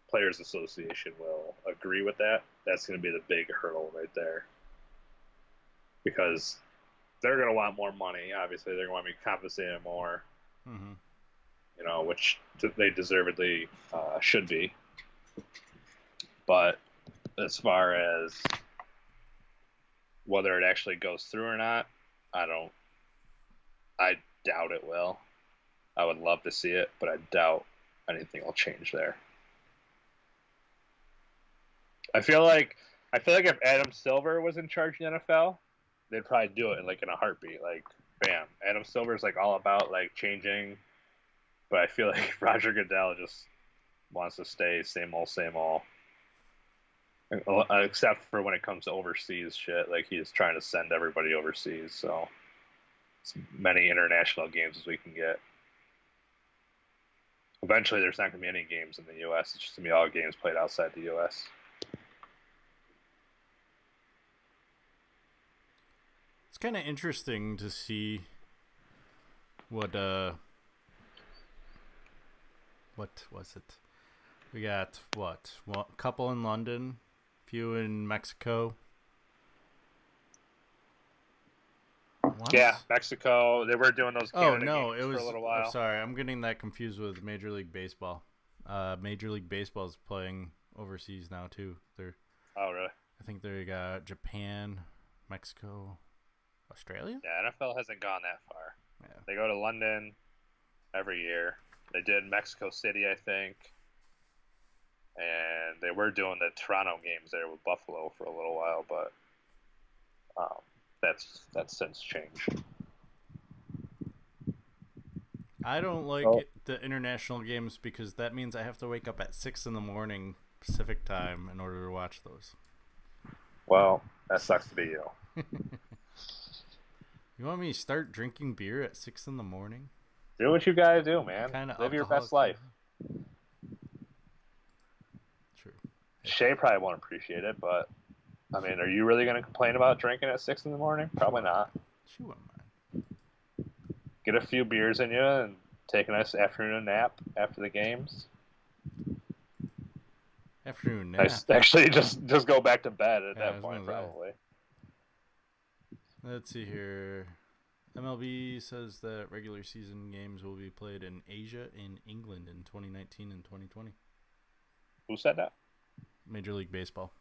Players Association will agree with that. That's going to be the big hurdle right there, because they're going to want more money. Obviously, they're going to want to be compensated more. Mm-hmm. You know, which they deservedly should be. But as far as whether it actually goes through or not, I doubt it will. I would love to see it, but I doubt anything will change there. I feel like if Adam Silver was in charge of the NFL, they'd probably do it in a heartbeat. Like, bam. Adam Silver's all about changing, but I feel like Roger Goodell just wants to stay same old, except for when it comes to overseas shit. He's trying to send everybody overseas, so as many international games as we can get. Eventually, there's not going to be any games in the U.S. It's just going to be all games played outside the U.S. It's kind of interesting to see what was it? We got a couple in London, few in Mexico. Yeah, Mexico. They were doing those Canada games it was for a little while. I'm sorry, I'm getting that confused with Major League Baseball. Major League Baseball is playing overseas now too. Oh, really? I think they got Japan, Mexico, Australia. Yeah, NFL hasn't gone that far. Yeah. They go to London every year. They did Mexico City, I think, and they were doing the Toronto games there with Buffalo for a little while, but that's since changed. I don't like the international games because that means I have to wake up at 6 a.m. Pacific time in order to watch those. Well, that sucks to be you. You want me to start drinking beer at 6 a.m? Do what you gotta do, man. Kinda Live your alcoholic. best life. True. Shay probably won't appreciate it, but I mean, are you really gonna complain about drinking at 6 a.m? Probably not. She wouldn't mind. Get a few beers in you and take a nice afternoon nap after the games. Afternoon nap. Actually, just go back to bed at Yeah, I that was point, gonna say. probably. Let's see here. MLB says that regular season games will be played in Asia and England in 2019 and 2020. Who said that? Major League Baseball.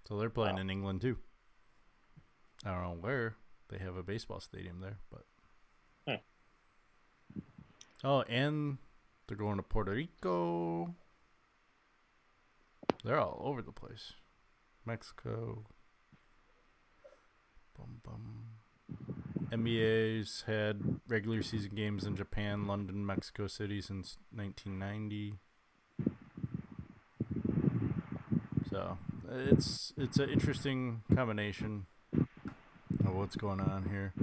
So they're playing in England too. I don't know where. They have a baseball stadium there, but. Oh, and they're going to Puerto Rico. They're all over the place. Mexico. Bum, bum. NBA's had regular season games in Japan, London, Mexico City since 1990. So it's an interesting combination of what's going on here.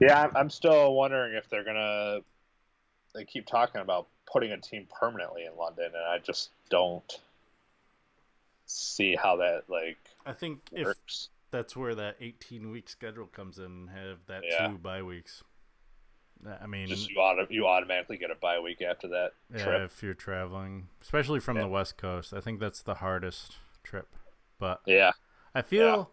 Yeah, I'm still wondering if they're gonna. They keep talking about putting a team permanently in London, and I just don't see how that I think works. if that's where that 18-week schedule comes in, and have that 2 bye weeks. I mean, just you automatically get a bye week after that trip. If you're traveling, especially from the West Coast, I think that's the hardest trip. But yeah, I feel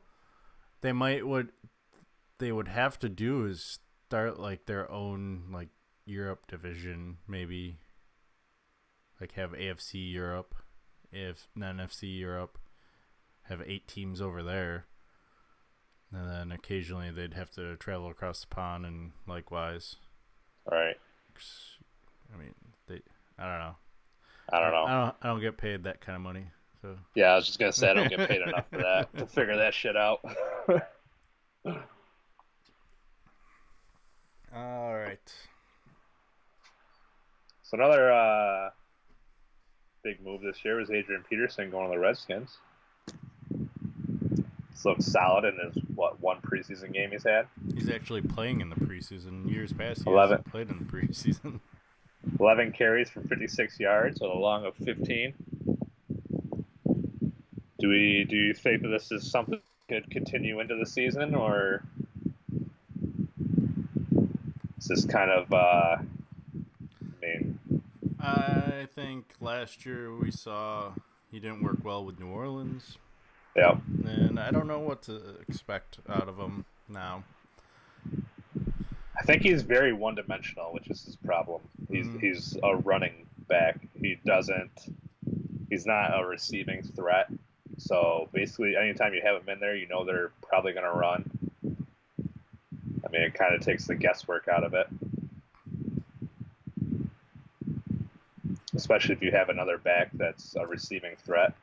they would have to do is start their own Europe division, maybe have AFC Europe, if NFC Europe, have 8 teams over there, and then occasionally they'd have to travel across the pond and likewise. Right. I mean, I don't know. I don't get paid that kind of money. So yeah, I was just gonna say I don't get paid enough for that to figure that shit out. All right. So another big move this year was Adrian Peterson going to the Redskins. looks solid in his one preseason game he's had. He's actually playing in the preseason. Years past, he 11. hasn't played in the preseason. 11 carries for 56 yards with a long of 15. Do you think that this is something that could continue into the season, or is this kind of I think last year we saw he didn't work well with New Orleans. yeah. And I don't know what to expect out of him now. I think he's very one-dimensional, which is his problem. He's a running back. He's not a receiving threat. So basically, anytime you have him in there, you know they're probably going to run. I mean, it kind of takes the guesswork out of it. Especially if you have another back that's a receiving threat,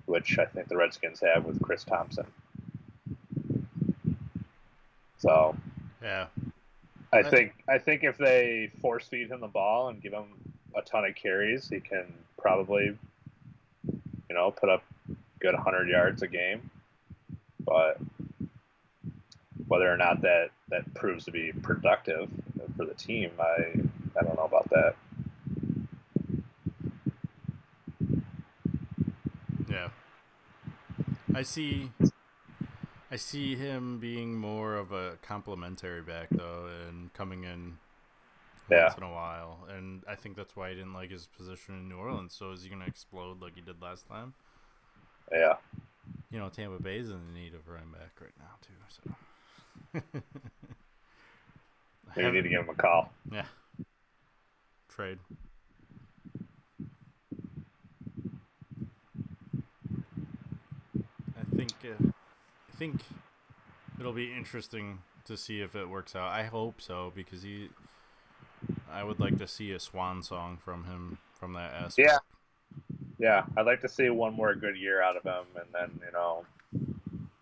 which I think the Redskins have with Chris Thompson. So, Yeah. I think if they force feed him the ball and give him a ton of carries, he can probably, put up good 100 yards a game. But whether or not that proves to be productive for the team, I don't know about that. Yeah. I see him being more of a complimentary back, though, and coming in once in a while. And I think that's why he didn't like his position in New Orleans. So is he going to explode like he did last time? Yeah. Tampa Bay's in the need of running back right now, too. So Maybe you need to give him a call. Yeah. Trade. I think it'll be interesting to see if it works out. I hope so, because I would like to see a swan song from him from that aspect. Yeah, I'd like to see one more good year out of him, and then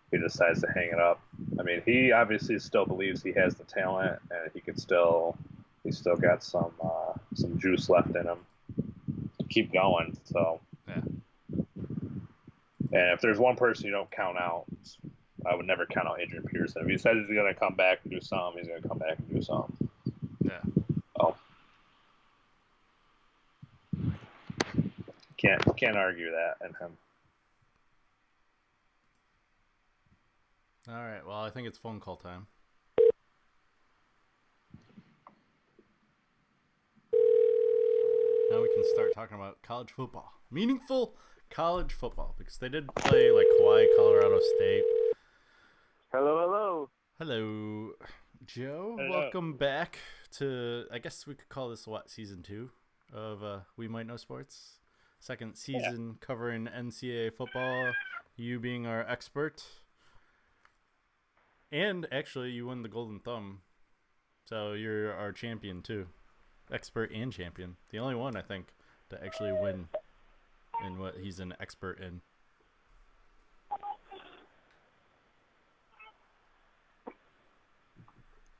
he decides to hang it up. I mean, he obviously still believes he has the talent, and he's still got some juice left in him to keep going. So yeah. And if there's one person you don't count out, I would never count out Adrian Peterson. If he says he's going to come back and do something, he's going to come back and do something. Yeah. Oh. Can't argue that in him. All right. Well, I think it's phone call time. Now we can start talking about college football. Meaningful college football, because they did play like Hawaii, Colorado State. Hello. Hello, Joe. Hello. Welcome back to, I guess we could call this season 2 of We Might Know Sports. Second season covering NCAA football. You being our expert, and actually you won the Golden Thumb, so you're our champion too, expert and champion. The only one I think to actually win in what he's an expert in.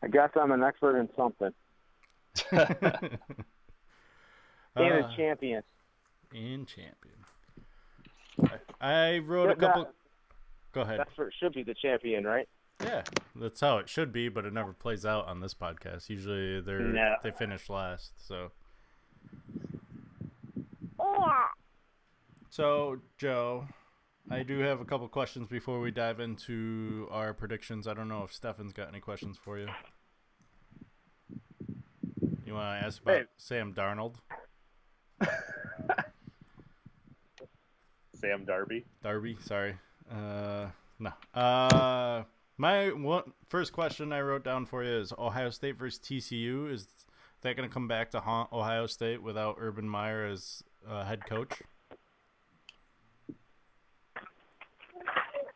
I guess I'm an expert in something. And a champion. And champion. I wrote a couple. Go ahead. Expert should be the champion, right? Yeah, that's how it should be, but it never plays out on this podcast. Usually they finish last. So Joe, I do have a couple questions before we dive into our predictions. I don't know if Steffan's got any questions for you. You want to ask about Sam Darnold? Sam Darby. Sorry. No. My first question I wrote down for you is Ohio State versus TCU. Is that going to come back to haunt Ohio State without Urban Meyer as head coach?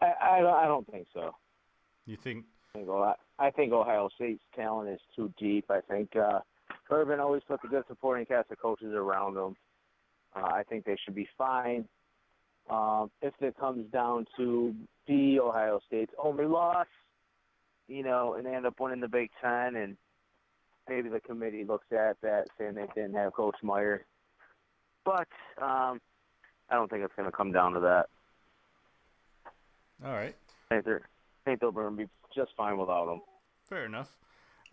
I don't think so. You think? I think Ohio State's talent is too deep. I think Urban always puts a good supporting cast of coaches around them. I think they should be fine. If it comes down to the Ohio State's only loss, and they end up winning the Big Ten, and maybe the committee looks at that saying they didn't have Coach Meyer. But I don't think it's going to come down to that. All right. think they're going to be just fine without him. Fair enough.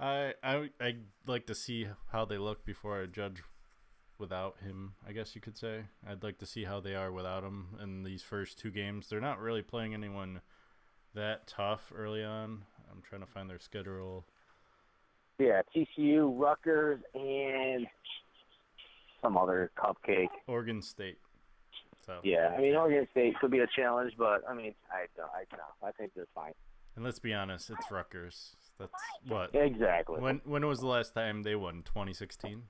I'd like to see how they look before I judge without him, I guess you could say. I'd like to see how they are without him in these first 2 games. They're not really playing anyone that tough early on. I'm trying to find their schedule. Yeah, TCU, Rutgers, and some other cupcake. Oregon State. So Yeah, I mean, Oregon State could be a challenge, but, I mean, I think they're fine. And let's be honest, it's Rutgers. That's what? Exactly. When was the last time they won? 2016?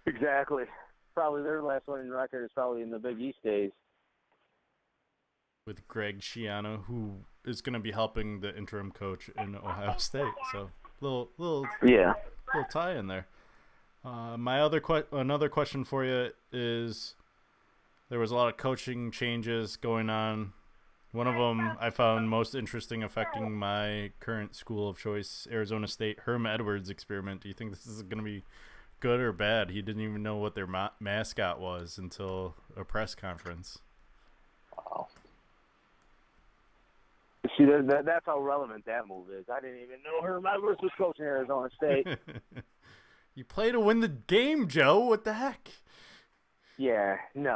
Exactly. Probably their last one in record is probably in the Big East days. With Greg Schiano, who is going to be helping the interim coach in Ohio State. So little tie in there. My another question for you is, there was a lot of coaching changes going on. One of them I found most interesting, affecting my current school of choice, Arizona State. Herm Edwards experiment. Do you think this is going to be good or bad? He didn't even know what their mascot was until a press conference. Wow. See, that's how relevant that move is. I didn't even know Herm Edwards was coaching Arizona State. You play to win the game, Joe. What the heck? Yeah, no,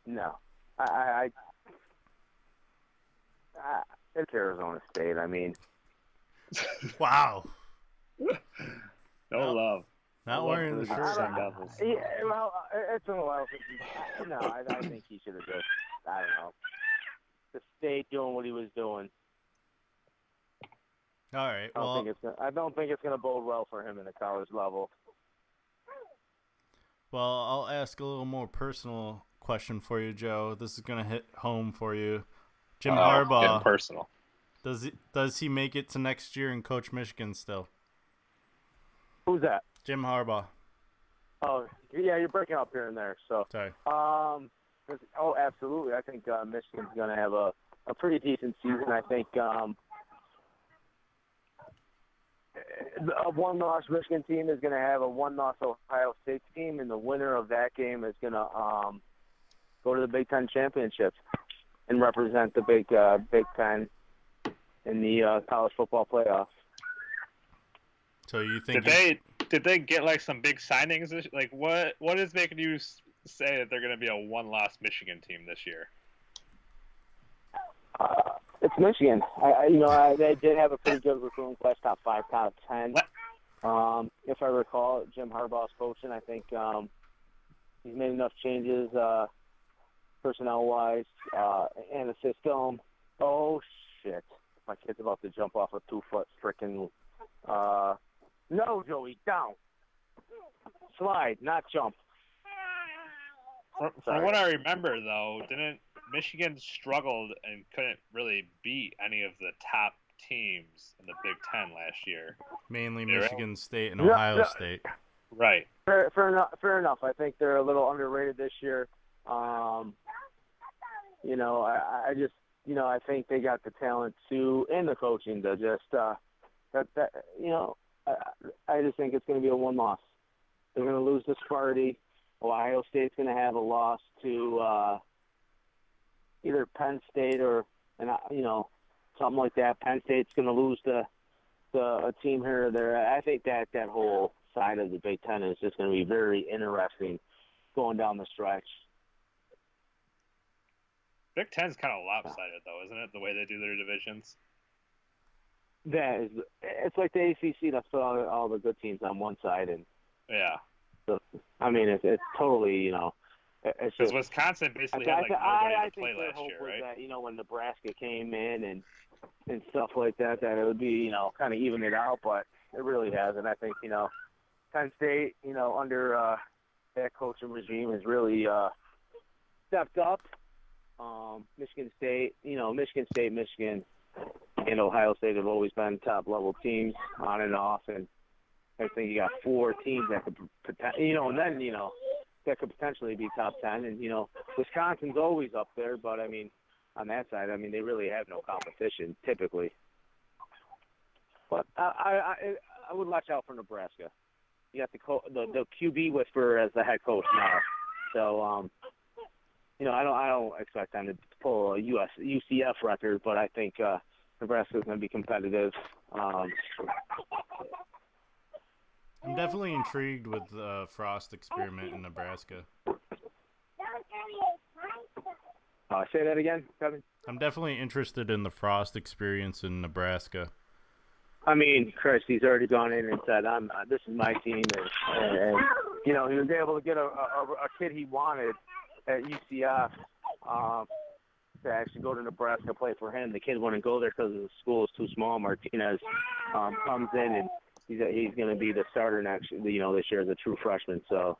no. It's Arizona State. I mean, Wow. No love. Not wearing the shirt. Sun Devils. yeah, well, it's been a while since no, I think he should have just, I don't know, the State doing what he was doing. All right. I don't think it's gonna bode well for him in the college level. Well, I'll ask a little more personal question for you, Joe. This is gonna hit home for you. Jim Getting Harbaugh. personal. Does he make it to next year and coach Michigan still? Who's that? Jim Harbaugh. Oh, yeah, you're breaking up here and there. So, Sorry. absolutely. I think Michigan's going to have a pretty decent season. I think a one-loss Michigan team is going to have a one-loss Ohio State team, and the winner of that game is going to go to the Big Ten championship and represent the Big Ten in the college football playoffs. So you think Did they get like some big signings? Like what is making you say that they're going to be a one-loss Michigan team this year? It's Michigan. They did have a pretty good recruiting class, top 5, top 10. If I recall, Jim Harbaugh's coaching. I think he's made enough changes personnel-wise and the system. Oh shit! My kid's about to jump off a 2-foot freaking. No, Joey, down. Slide, not jump. From what I remember, though, didn't Michigan struggled and couldn't really beat any of the top teams in the Big Ten last year? mainly Michigan State and Ohio State? Right. Fair enough. I think they're a little underrated this year. I think they got the talent to and the coaching to just I just think it's going to be a one-loss. They're going to lose to Sparty. Ohio State's going to have a loss to either Penn State or something like that. Penn State's going to lose to a team here or there. I think that whole side of the Big Ten is just going to be very interesting going down the stretch. Big Ten's kind of lopsided, though, isn't it? The way they do their divisions. It's like the ACC. That's all the good teams on one side, and yeah. So, I mean, it's totally it's because just, Wisconsin basically had like nobody to play last hope year, was right? that when Nebraska came in and stuff like that it would be kind of even it out, but it really hasn't. I think Penn State under that coaching regime has really stepped up. Michigan State, Michigan, and Ohio State have always been top-level teams on and off, and I think you got 4 teams that could, that could potentially be top 10, and Wisconsin's always up there, but I mean, on that side, I mean, they really have no competition typically. But I would watch out for Nebraska. You got the QB whisperer as the head coach now, so I don't expect them to pull a UCF record, but I think Nebraska's going to be competitive. I'm definitely intrigued with the Frost experiment in Nebraska. Say that again, Kevin? I'm definitely interested in the Frost experience in Nebraska. I mean, Chris, he's already gone in and said, this is my team. And he was able to get a kid he wanted at UCF to actually go to Nebraska and play for him. The kid wouldn't go there because the school is too small. Martinez comes in, and he's going to be the starter next, this year as a true freshman. So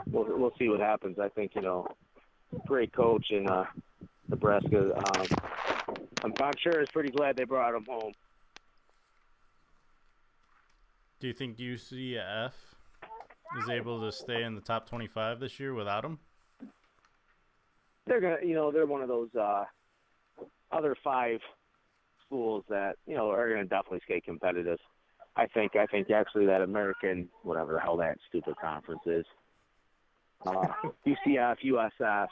we'll see what happens. I think, great coach in Nebraska. I'm sure is pretty glad they brought him home. Do you think UCF is able to stay in the top 25 this year without him? They're gonna, they're one of those other 5 schools that are gonna definitely stay competitive. I think actually that American, whatever the hell that stupid conference is, UCF, USF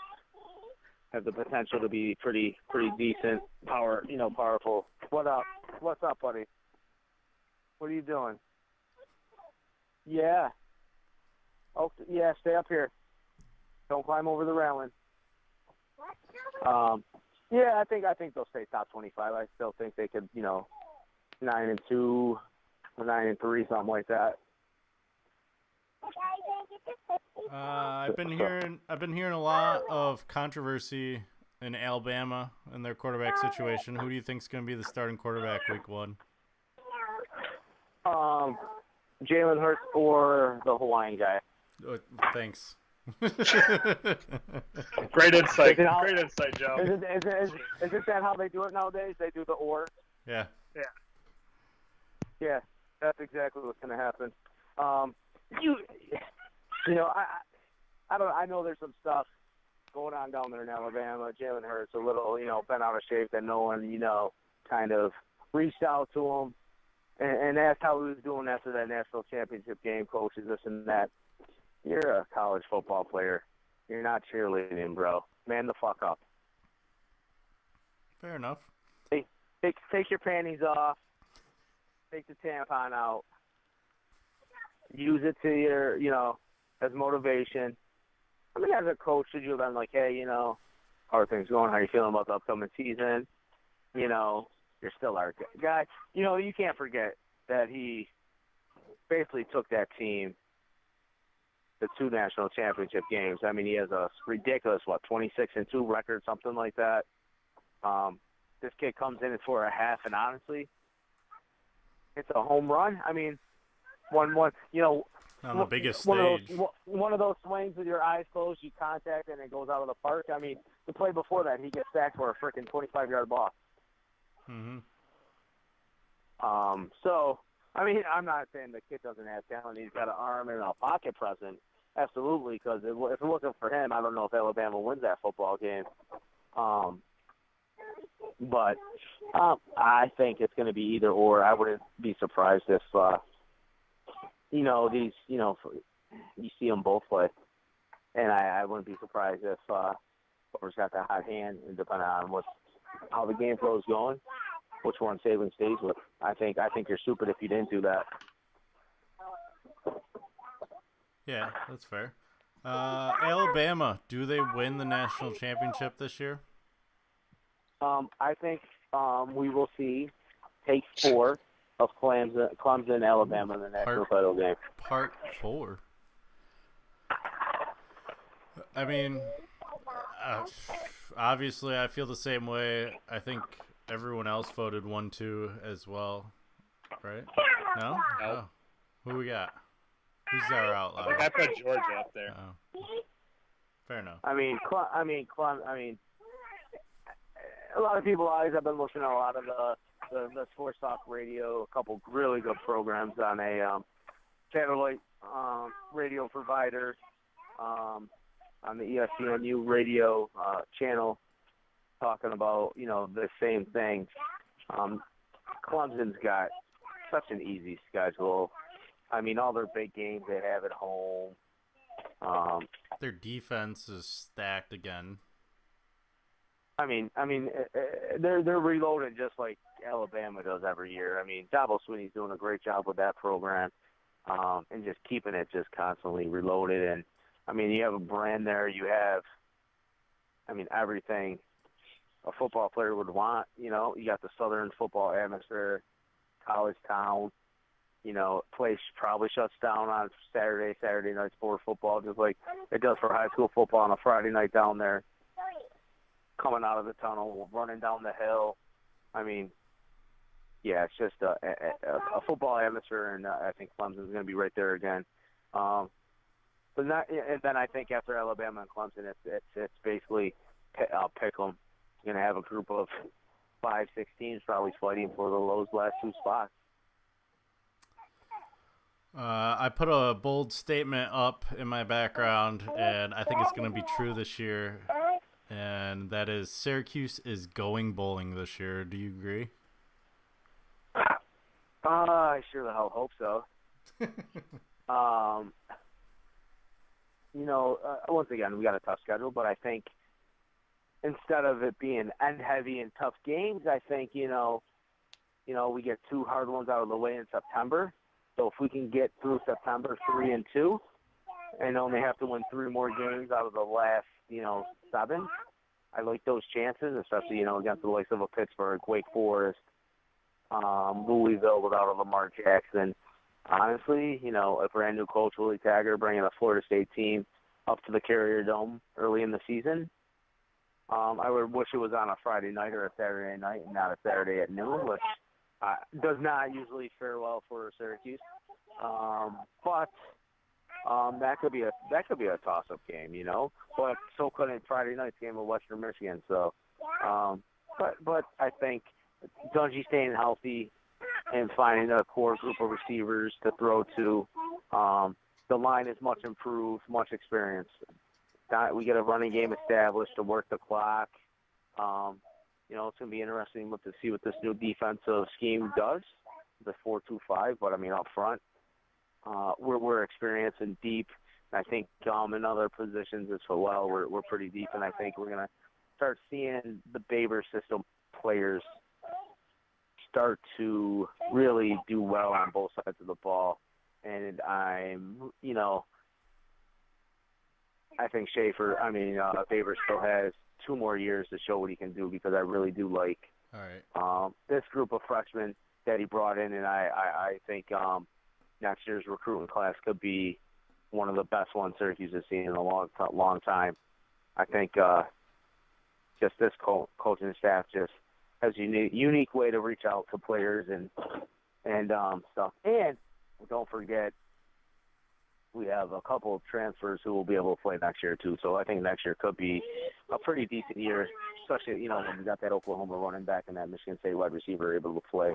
have the potential to be pretty decent, powerful. What's up, buddy? What are you doing? Yeah. Oh, yeah. Stay up here. Don't climb over the railing. Yeah, I think they'll stay top 25. I still think they could, 9-2, or 9-3, something like that. I've been hearing a lot of controversy in Alabama and their quarterback situation. Who do you think is going to be the starting quarterback week 1? Jalen Hurts or the Hawaiian guy. Thanks. Great insight. Great insight, Joe. Is it that how they do it nowadays? They do the or? Yeah. Yeah, that's exactly what's going to happen. I know there's some stuff going on down there in Alabama. Jalen Hurts a little, bent out of shape that no one, kind of reached out to him and asked how he was doing after that national championship game, coaches, this and that. You're a college football player. You're not cheerleading, bro. Man the fuck up. Fair enough. Take your panties off. Take the tampon out. Use it to your, as motivation. I mean, as a coach, should you have been like, hey, how are things going? How are you feeling about the upcoming season? You're still our guy. You can't forget that he basically took that team to 2 national championship games. I mean, he has a ridiculous, 26-2 record, something like that. This kid comes in for a half, and honestly, it's a home run. I mean, one, on the biggest stage. One of those swings with your eyes closed, you contact, and it goes out of the park. I mean, the play before that, he gets sacked for a freaking 25-yard ball. Mm-hmm. So, I mean, I'm not saying the kid doesn't have talent. He's got an arm and a pocket present. Absolutely, because if it wasn't for him, I don't know if Alabama wins that football game. But I think it's going to be either or. I wouldn't be surprised if, you see them both play. And I wouldn't be surprised if whoever's got that hot hand, and depending on how the game flow is going, which one Saban stays with. I think you're stupid if you didn't do that. Yeah, that's fair. Alabama, do they win the national championship this year? I think we will see take 4 of Clemson, Alabama in the national title game. Part 4. I mean, obviously, I feel the same way. I think everyone else voted 1-2 as well, right? No? Oh. Who we got? Who's our outlier? I put Georgia up there. Oh. Fair enough. I mean, a lot of people always have been listening to a lot of the sports talk radio, a couple really good programs on a satellite radio provider, on the ESPNU radio channel, talking about, the same thing. Clemson's got such an easy schedule. I mean, all their big games they have at home. their defense is stacked again. I mean, they're reloading just like Alabama does every year. I mean, Dabo Swinney's doing a great job with that program, and just keeping it just constantly reloaded. And I mean, you have a brand there. You have, I mean, everything a football player would want. You know, you got the Southern football atmosphere, college town. You know, place probably shuts down on Saturday night sport football, just like it does for high school football on a Friday night down there. Coming out of the tunnel, running down the hill. I mean, yeah, it's just a football atmosphere, and I think Clemson's going to be right there again. But not, and then I think after Alabama and Clemson, it's basically pick 'em. You're going to have a group of 5, 6 teams probably fighting for those last 2 spots. I put a bold statement up in my background, and I think it's going to be true this year. And that is Syracuse is going bowling this year. Do you agree? I sure the hell hope so. You know, once again, we got a tough schedule, but I think instead of it being end-heavy and tough games, I think, you know, we get 2 hard ones out of the way in September. So if we can get through September 3-2 and only have to win 3 more games out of the last, 7, I like those chances, especially, against the likes of a Pittsburgh, Wake Forest, Louisville without a Lamar Jackson. Honestly, a brand new coach, Willie Taggart, bringing a Florida State team up to the Carrier Dome early in the season. I would wish it was on a Friday night or a Saturday night and not a Saturday at noon, which does not usually fare well for Syracuse. But that could be a toss-up game, But so couldn't Friday night's game with Western Michigan. So, but I think Dungy staying healthy and finding a core group of receivers to throw to. The line is much improved, much experience. We get a running game established to work the clock. It's going to be interesting to see what this new defensive scheme does, the 4-2-5. But, up front, we're experienced and deep. I think in other positions as well, we're pretty deep. And I think we're going to start seeing the Baber system players start to really do well on both sides of the ball. And I think Baber still has 2 more years to show what he can do, because I really do like this group of freshmen that he brought in, and I think next year's recruiting class could be one of the best ones Syracuse has seen in a long time. I think just this coaching staff just has a unique way to reach out to players and stuff. And don't forget, we have a couple of transfers who will be able to play next year too. So I think next year could be a pretty decent year, especially when we got that Oklahoma running back and that Michigan State wide receiver able to play.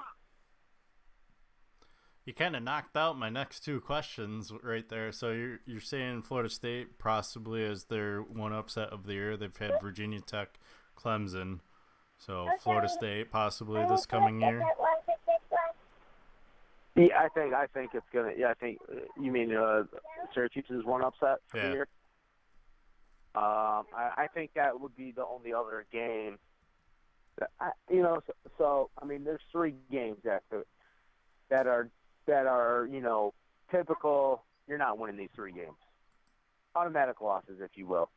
You kind of knocked out my next 2 questions right there. So you're saying Florida State possibly as their one upset of the year. They've had Virginia Tech, Clemson. So Florida State possibly this coming year. Yeah, I think it's gonna. Yeah, I think you mean Syracuse's one upset for the year. I think that would be the only other game. There's 3 games that are typical. You're not winning these 3 games. Automatic losses, if you will.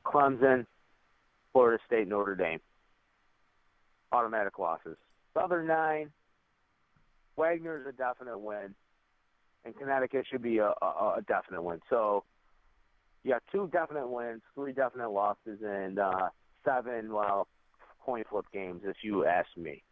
Clemson, Florida State, Notre Dame. Automatic losses. The other 9. Wagner's a definite win, and Connecticut should be a definite win. So you got 2 definite wins, 3 definite losses, and 7, coin flip games, if you ask me.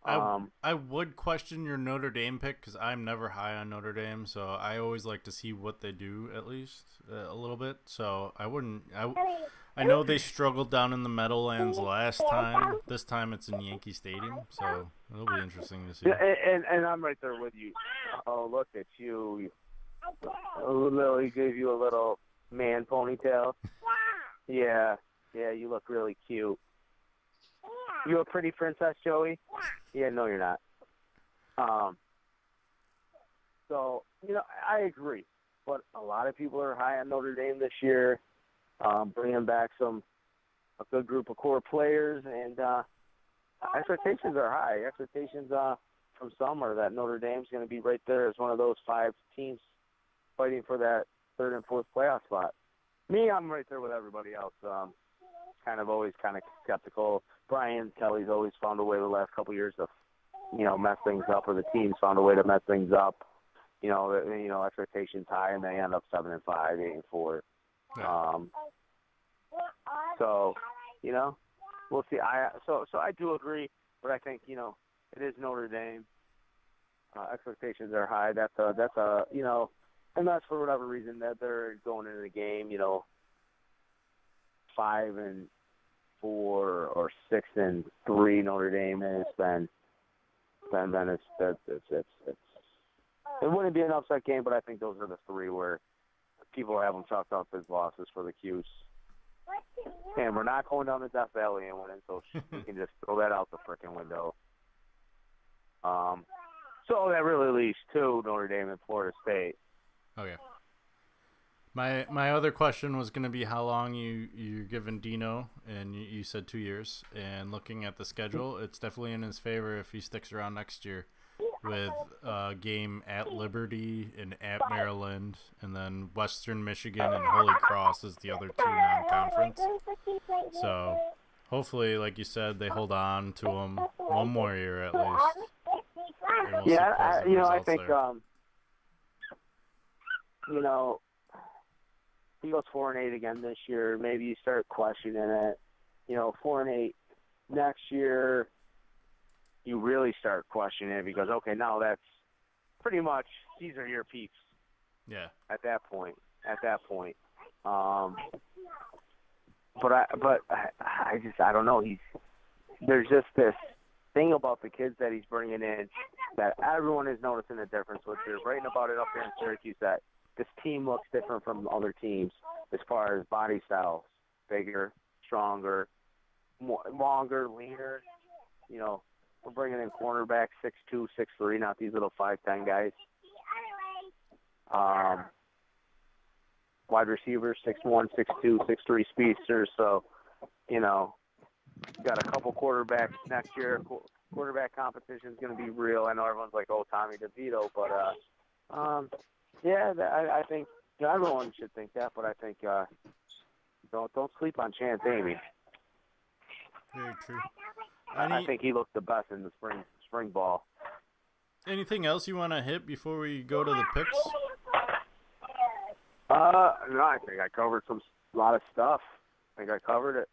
I would question your Notre Dame pick because I'm never high on Notre Dame, so I always like to see what they do at least a little bit. So I know they struggled down in the Meadowlands last time. This time it's in Yankee Stadium, so it'll be interesting to see. And I'm right there with you. Oh, look at you. Lily gave you a little man ponytail. Yeah, you look really cute. You a pretty princess, Joey? Yeah, no, you're not. So, I agree. but a lot of people are high on Notre Dame this year, bringing back a good group of core players, and expectations are high. Expectations from some are that Notre Dame's going to be right there as one of those 5 teams fighting for that 3rd and 4th playoff spot. Me, I'm right there with everybody else. Always skeptical. Brian Kelly's always found a way the last couple of years to, mess things up, or the team's found a way to mess things up. Expectations high, and they end up 7-5, 8-4. Yeah. We'll see. I do agree, but I think it is Notre Dame. Expectations are high. That's unless for whatever reason that they're going into the game, 5-4 or 6-3 Notre Dame is, then it's it wouldn't be an upset game, but I think those are the 3 where people have them chalked up as losses for the Qs. And we're not going down to Death Valley and winning, so we can just throw that out the frickin' window. So that really leaves 2, Notre Dame and Florida State. Okay. My other question was going to be how long you're giving Dino, and you said 2 years. And looking at the schedule, it's definitely in his favor if he sticks around next year, with a game at Liberty and at Maryland, and then Western Michigan and Holy Cross is the other 2 non-conference. So hopefully, like you said, they hold on to him one more year at least. And we'll I think there. He goes 4-8 again this year. Maybe you start questioning it. 4-8 next year, you really start questioning it because, okay, now that's pretty much these are your peeps. Yeah. At that point. I don't know. There's just this thing about the kids that he's bringing in that everyone is noticing a difference with. They're writing about it up here in Syracuse that this team looks different from other teams as far as body styles, bigger, stronger, longer, leaner. We're bringing in cornerbacks 6'2", 6'3", not these little 5'10" guys. Wide receivers 6'1", 6'2", 6'3" speedsters. So, got a couple quarterbacks next year. Quarterback competition is going to be real. I know everyone's like, oh, Tommy DeVito, but I think everyone should think that. But I think don't sleep on Chance Amy. Very true. I think he looked the best in the spring ball. Anything else you want to hit before we go to the picks? No, I think I covered a lot of stuff. I think I covered it.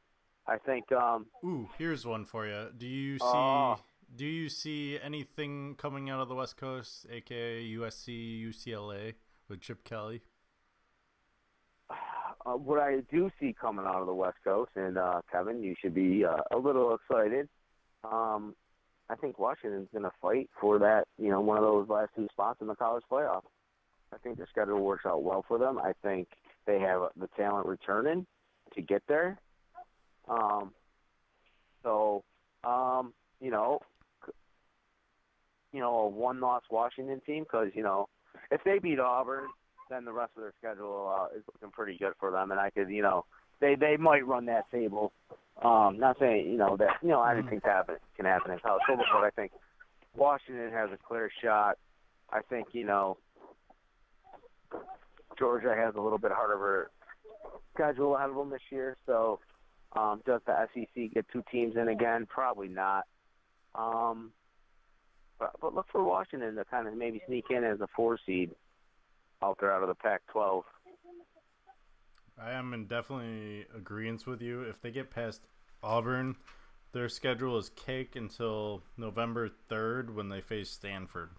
I think. Ooh, here's one for you. Do you see anything coming out of the West Coast, aka USC, UCLA, with Chip Kelly? What I do see coming out of the West Coast, and Kevin, you should be a little excited. I think Washington's going to fight for that, one of those last 2 spots in the college playoff. I think their schedule works out well for them. I think they have the talent returning to get there. A one-loss Washington team, because, if they beat Auburn, then the rest of their schedule is looking pretty good for them, and I could, they might run that table. Not saying, that, I didn't think that can happen in college football, but I think Washington has a clear shot. I think, Georgia has a little bit harder schedule ahead of them this year, so does the SEC get 2 teams in again? Probably not. But look for Washington to kind of maybe sneak in as a 4 seed out there out of the Pac-12. I am in definitely agreement with you. If they get past Auburn, their schedule is cake until November 3rd when they face Stanford.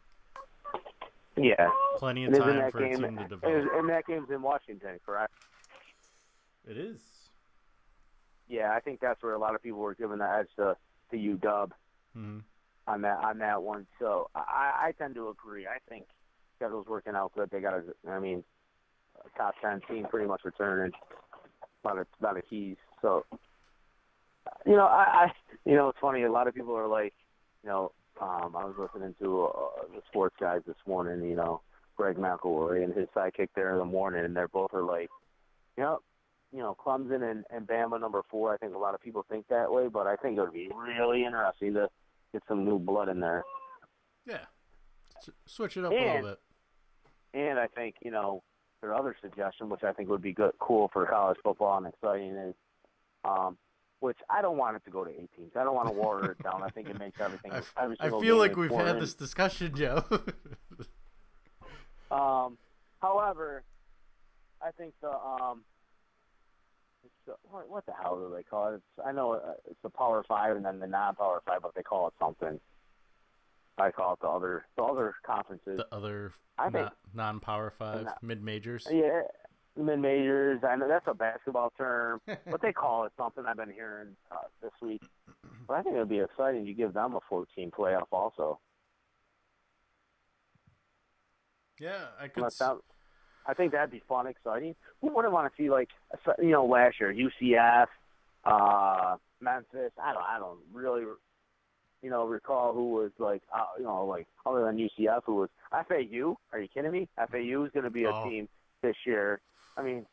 Yeah. Plenty of time for a team to develop. And that game's in Washington, correct? It is. Yeah, I think that's where a lot of people were giving the edge to UW on that one. So I tend to agree. I think schedule's working out good. They got a top 10 team pretty much returning a lot of keys. So it's funny. A lot of people are like, I was listening to the sports guys this morning. Greg McElroy and his sidekick there in the morning, and they're both are like, yep, Clemson and Bama number 4. I think a lot of people think that way, but I think it would be really interesting to get some new blood in there. Yeah. Switch it up a little bit. And I think, their other suggestion, which I think would be cool for college football and exciting, is which I don't want it to go to 8 teams. I don't want to water it down. I think it makes everything. I feel like we've had this discussion, Joe. However, I think what the hell do they call it? I know it's the Power 5 and then the non-Power 5, but they call it something. I call it the other conferences. The other think non-Power 5, mid-majors? Yeah, mid-majors. I know that's a basketball term, but they call it something I've been hearing this week. But I think it would be exciting to give them a 14 playoff also. Yeah, I could. I think that'd be fun, exciting. Who wouldn't want to see, last year, UCF, Memphis? I don't really, recall who was other than UCF, who was FAU. Are you kidding me? FAU is going to be a team this year. I mean,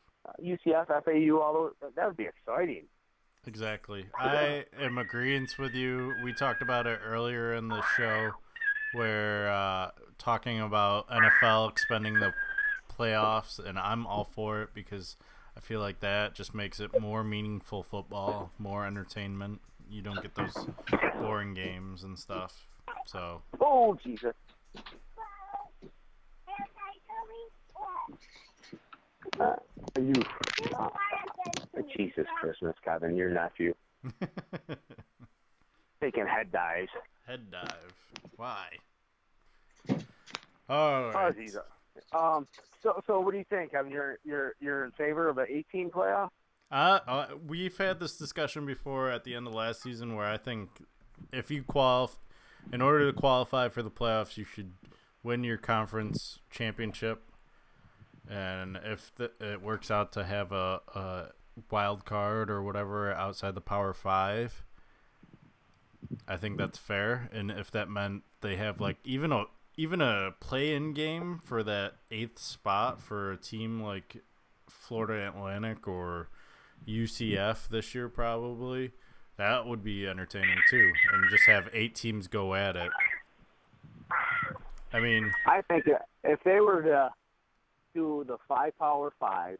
UCF, FAU, that would be exciting. Exactly. I am agreeing with you. We talked about it earlier in the show where talking about NFL expanding the playoffs, and I'm all for it because I feel like that just makes it more meaningful football, more entertainment. You don't get those boring games and stuff. So. Oh, Jesus. Jesus Christmas, Kevin, your nephew. Taking head dives. Head dive. Why? All right. So what do you think, Kevin? You're in favor of an 18 playoff? We've had this discussion before at the end of last season where I think if you in order to qualify for the playoffs, you should win your conference championship. And if it works out to have a wild card or whatever outside the Power 5, I think that's fair. And if that meant they have even a play-in game for that 8th spot for a team like Florida Atlantic or UCF this year, probably that would be entertaining too. And just have 8 teams go at it. I mean, I think if they were to do the 5 Power 5s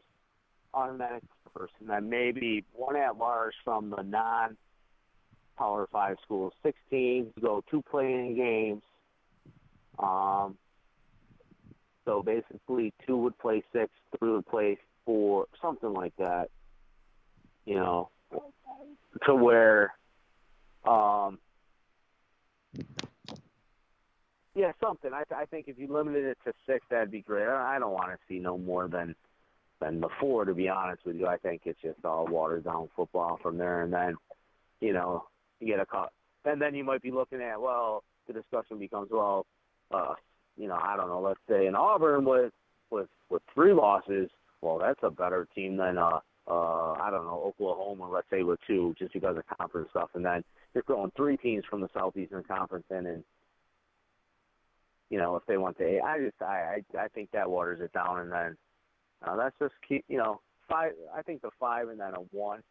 automatic first, and then maybe one at large from the non-Power 5 schools, 16 to go 2 play-in games. So basically 2 would play 6, 3 would play 4, something like that. To where, something. I think if you limited it to 6, that'd be great. I don't want to see no more than the 4, to be honest with you. I think it's just all watered down football from there, and then, you get a cut. And then you might be looking at, the discussion becomes, I don't know, let's say in Auburn with 3 losses, that's a better team than, I don't know, Oklahoma, let's say with 2, just because of conference stuff. And then you're throwing 3 teams from the Southeastern Conference in, and, if they want to 8, I think that waters it down. And then let's just keep, 5, I think the 5 and then a 1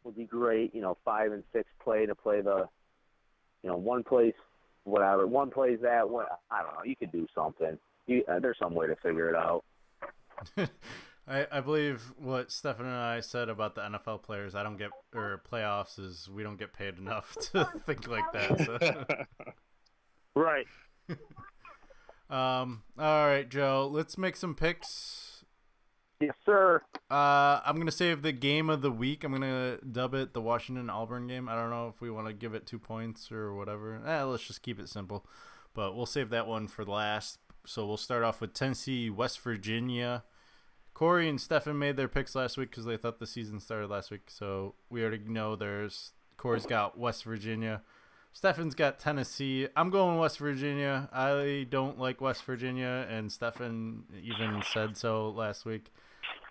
would be great. 5 and 6 play the, one place, whatever. One plays that one. I don't know. You could do something. There's some way to figure it out. I believe what Steffan and I said about the NFL players, playoffs, is we don't get paid enough to think like that. So. Right. All right, Joe. Let's make some picks. Yes, sir. I'm gonna save the game of the week. I'm gonna dub it the Washington-Auburn game. I don't know if we want to give it 2 points or whatever. Let's just keep it simple. But we'll save that one for last. So we'll start off with Tennessee, West Virginia. Corey and Steffan made their picks last week because they thought the season started last week. So we already know theirs. Corey's got West Virginia. Steffan's got Tennessee. I'm going West Virginia. I don't like West Virginia, and Steffan even said so last week.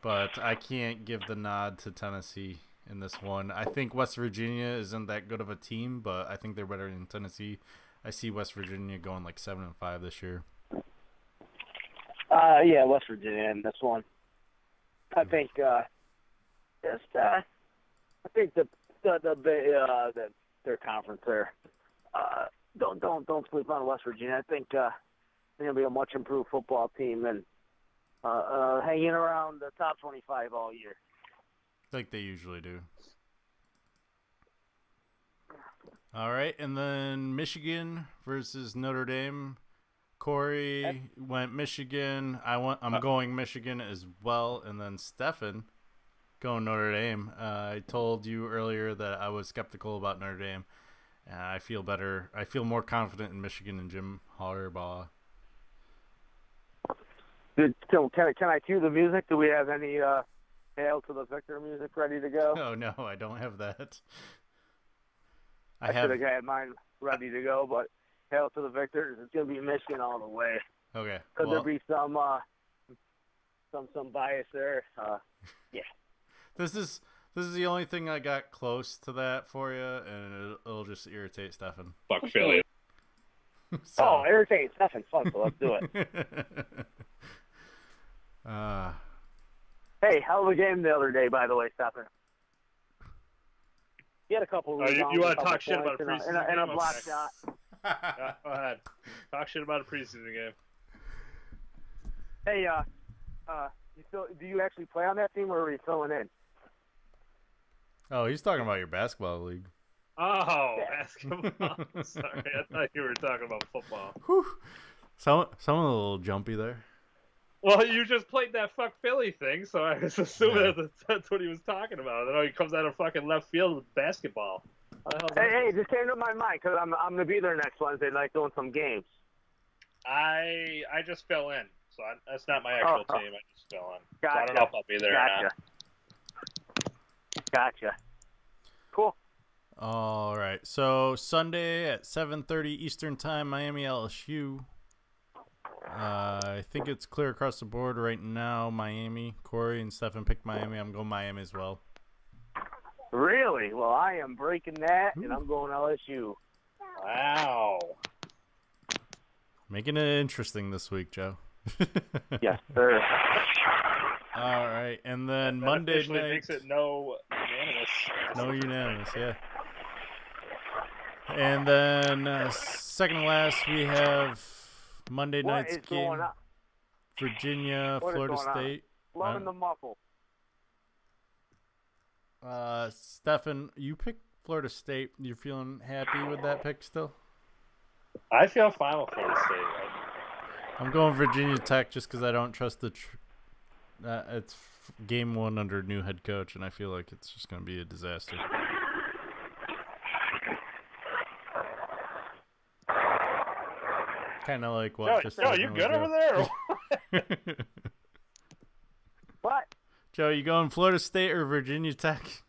But I can't give the nod to Tennessee in this one. I think West Virginia isn't that good of a team, but I think they're better than Tennessee. I see West Virginia going 7-5 this year. Yeah, West Virginia in this one. I think I think their conference there. Don't sleep on West Virginia. I think they're gonna be a much improved football team and hanging around the top 25 all year. Like they usually do. All right, and then Michigan versus Notre Dame. Corey went Michigan. I'm going Michigan as well, and then Steffan going Notre Dame. I told you earlier that I was skeptical about Notre Dame. I feel better. I feel more confident in Michigan and Jim Harbaugh. Can I cue the music? Do we have any Hail to the Victor music ready to go? Oh no, I don't have that. I should have had mine ready to go, but Hail to the Victor. It's gonna be Michigan all the way. Okay. Could there be some bias there? Yeah. This is the only thing I got close to that for you, and it'll just irritate Stefan. Fuck Philly. So. Irritate Stefan. Fun, so let's do it. Hey, hell of a game the other day, by the way, Stefan. He had a couple. You want to talk shit about a preseason game? And a block shot. Yeah, go ahead. Talk shit about a preseason game. Hey, do you actually play on that team, or are you filling in? Oh, he's talking about your basketball league. Oh, basketball. Sorry, I thought you were talking about football. Whew. Someone a little jumpy there. Well, you just played that fuck Philly thing, so I was assuming that's what he was talking about. I know he comes out of fucking left field with basketball. Hey, it just came to my mind because I'm gonna be there next Wednesday night doing some games. I just fell in, so that's not my actual team. I just fell in. Gotcha. So I don't know if I'll be there or not. Gotcha. Cool. All right. So Sunday at 7:30 Eastern Time, Miami LSU. I think it's clear across the board right now. Miami. Corey and Stefan picked Miami. I'm going Miami as well. Really? Well, I am breaking that, and I'm going LSU. Wow. Making it interesting this week, Joe. Yes, sir. All right, and then that Monday night makes it no unanimous. No unanimous, yeah. And then second to last, we have Monday night's game. Virginia, Florida State. Loving the muffle. Stefan, you picked Florida State. You feeling happy with that pick still? I feel fine with Florida State. I'm going Virginia Tech just because I don't trust the. It's game one under new head coach, and I feel like it's just going to be a disaster. Kind of like what? Joe, you good over there? What? Joe, you going Florida State or Virginia Tech?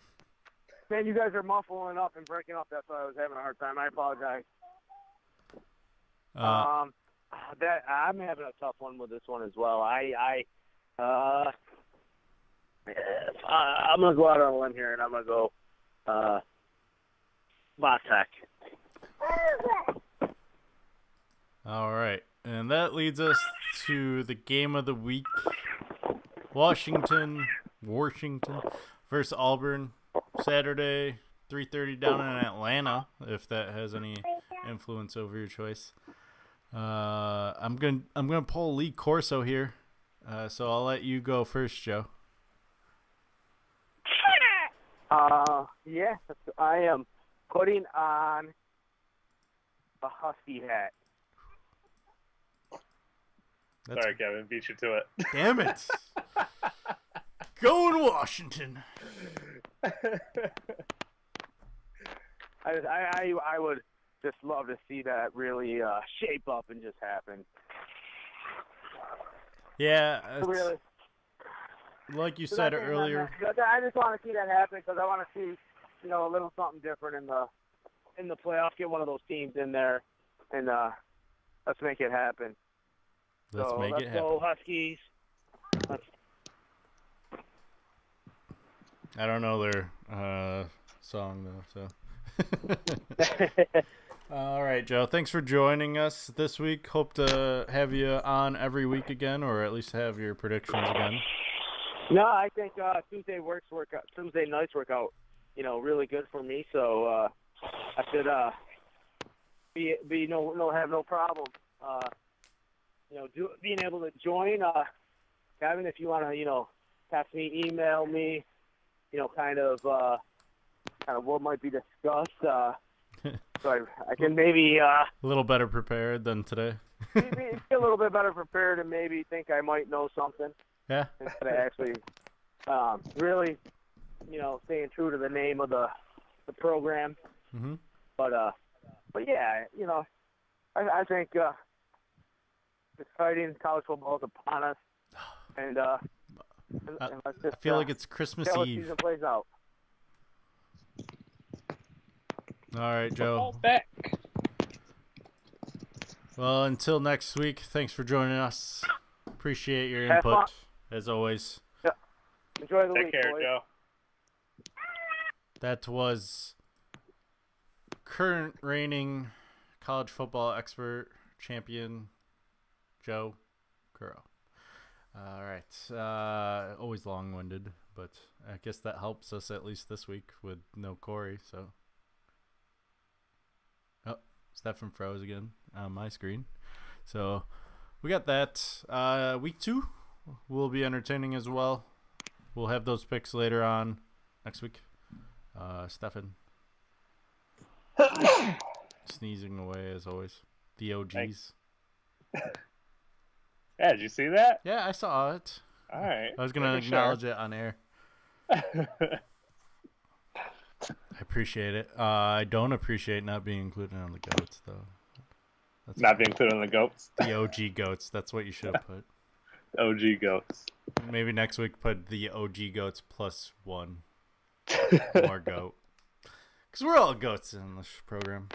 Man, you guys are muffling up and breaking up. That's why I was having a hard time. I apologize. I'm having a tough one with this one as well. I'm gonna go out on a limb here, and I'm gonna go Tech. All right, and that leads us to the game of the week: Washington versus Auburn, Saturday, 3:30 down in Atlanta. If that has any influence over your choice, I'm gonna pull Lee Corso here, so I'll let you go first, Joe. Yeah, I am putting on a Husky hat. Sorry, Kevin, beat you to it. Damn it. Going Washington. I would just love to see that really shape up and just happen. Yeah. Really. Like you said earlier. I just want to see that happen because I want to see, a little something different in the playoffs. Get one of those teams in there, and let's make it happen. Let's go Huskies. I don't know their song though, so. All right, Joe. Thanks for joining us this week. Hope to have you on every week again, or at least have your predictions again. No, I think Tuesday nights work out, really good for me. So I should have no problem, being able to join. Kevin, if you want to, text me, email me, kind of what might be discussed. So I can maybe A little better prepared than today. be a little bit better prepared and maybe think I might know something. Yeah. Instead of actually really, staying true to the name of the program. Mm-hmm. But yeah, I think it's exciting. College football is upon us, and let's just, I feel like it's Christmas see how the Eve. season plays out. All right, Joe. All back. Well, until next week, thanks for joining us. Appreciate your Have input, fun. as always. Enjoy the Take week, care, boys. Joe. That was current reigning college football expert champion, Joe Curro. All right. Always long-winded, but I guess that helps us at least this week with no Corey, so... Oh, Steffan froze again on my screen. So we got that. Week 2 will be entertaining as well. We'll have those picks later on next week. Steffan sneezing away as always. The OGs. Yeah, did you see that? Yeah, I saw it. All right. I was going to acknowledge it on air. I appreciate it. I don't appreciate not being included on the goats, though. That's Not being included on the goats. the OG goats. That's what you should have put. OG goats. Maybe next week put the OG goats plus 1 more goat. Because we're all goats in this program.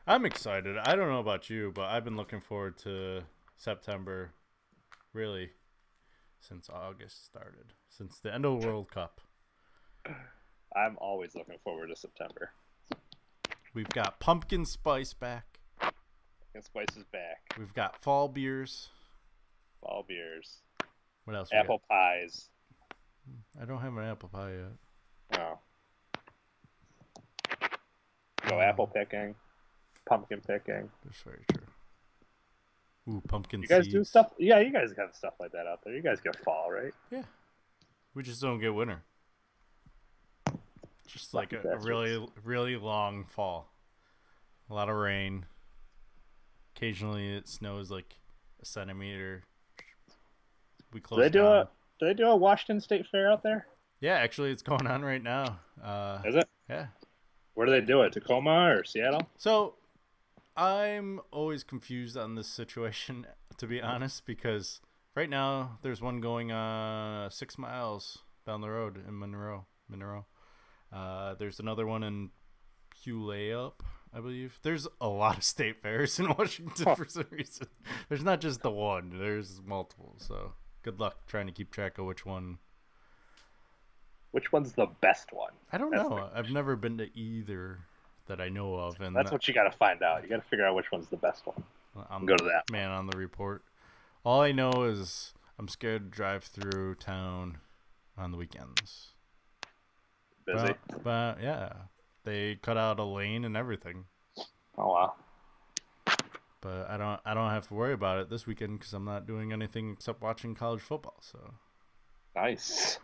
I'm excited. I don't know about you, but I've been looking forward to September, really, since August started. Since the end of the World Cup. I'm always looking forward to September. We've got pumpkin spice back. And Spice is back. We've got fall beers. Fall beers. What else? we Apple pies. got? I don't have an apple pie yet. Oh. Go apple picking. Pumpkin picking. That's very true. Ooh, pumpkin You guys seeds. do stuff? Yeah, you guys got stuff like that out there. You guys get fall, right? Yeah. We just don't get winter. Just like Lucky a bastards. really, really long fall. A lot of rain. Occasionally it snows like a centimeter. We close Do down. they do a Washington State Fair out there? Yeah, actually it's going on right now. Is it? Yeah. Where do they do it? Tacoma or Seattle? So I'm always confused on this situation, to be honest, because right now there's one going 6 miles down the road in Monroe. There's another one in Puyallup, I believe. There's a lot of state fairs in Washington for some reason. There's not just the one. There's multiple. So good luck trying to keep track of which one. Which one's the best one? I don't That's know. I've never been to either that I know of. And That's what you got to find out. You got to figure out which one's the best one. I'm Go to that. man on the report. All I know is I'm scared to drive through town on the weekends. Busy. But yeah, they cut out a lane and everything. Oh wow. But I don't have to worry about it this weekend because I'm not doing anything except watching college football. So Nice.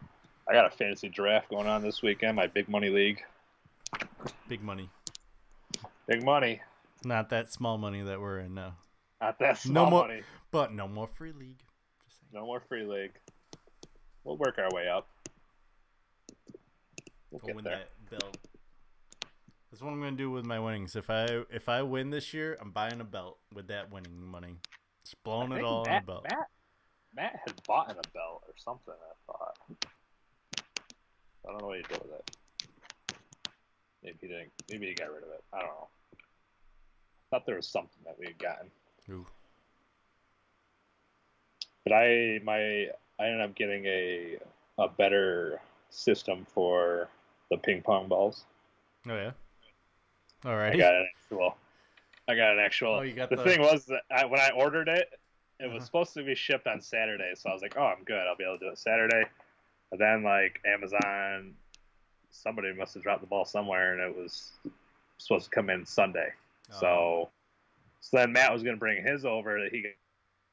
I got a fantasy draft going on this weekend. My big money league. big money, Big money. not that small money that we're in now. Not that small No more, money. but no more free league. Just saying. No more free league. We'll work our way up. We'll Go get win there. that belt. That's what I'm gonna do with my winnings. If I win this year, I'm buying a belt with that winning money. Just blowing I it think all in a belt. Matt had bought in a belt or something, I thought. I don't know what he did with it. Maybe he didn't. Maybe he got rid of it. I don't know. Thought there was something that we had gotten. Ooh. But I ended up getting a better system for the ping pong balls. Oh yeah. Alrighty. I got an actual. Oh, you got the the- thing was that when I ordered it, it was supposed to be shipped on Saturday, so I was like, oh, I'm good. I'll be able to do it Saturday. But then like Amazon, somebody must have dropped the ball somewhere, and it was supposed to come in Sunday. So then Matt was gonna bring his over. That it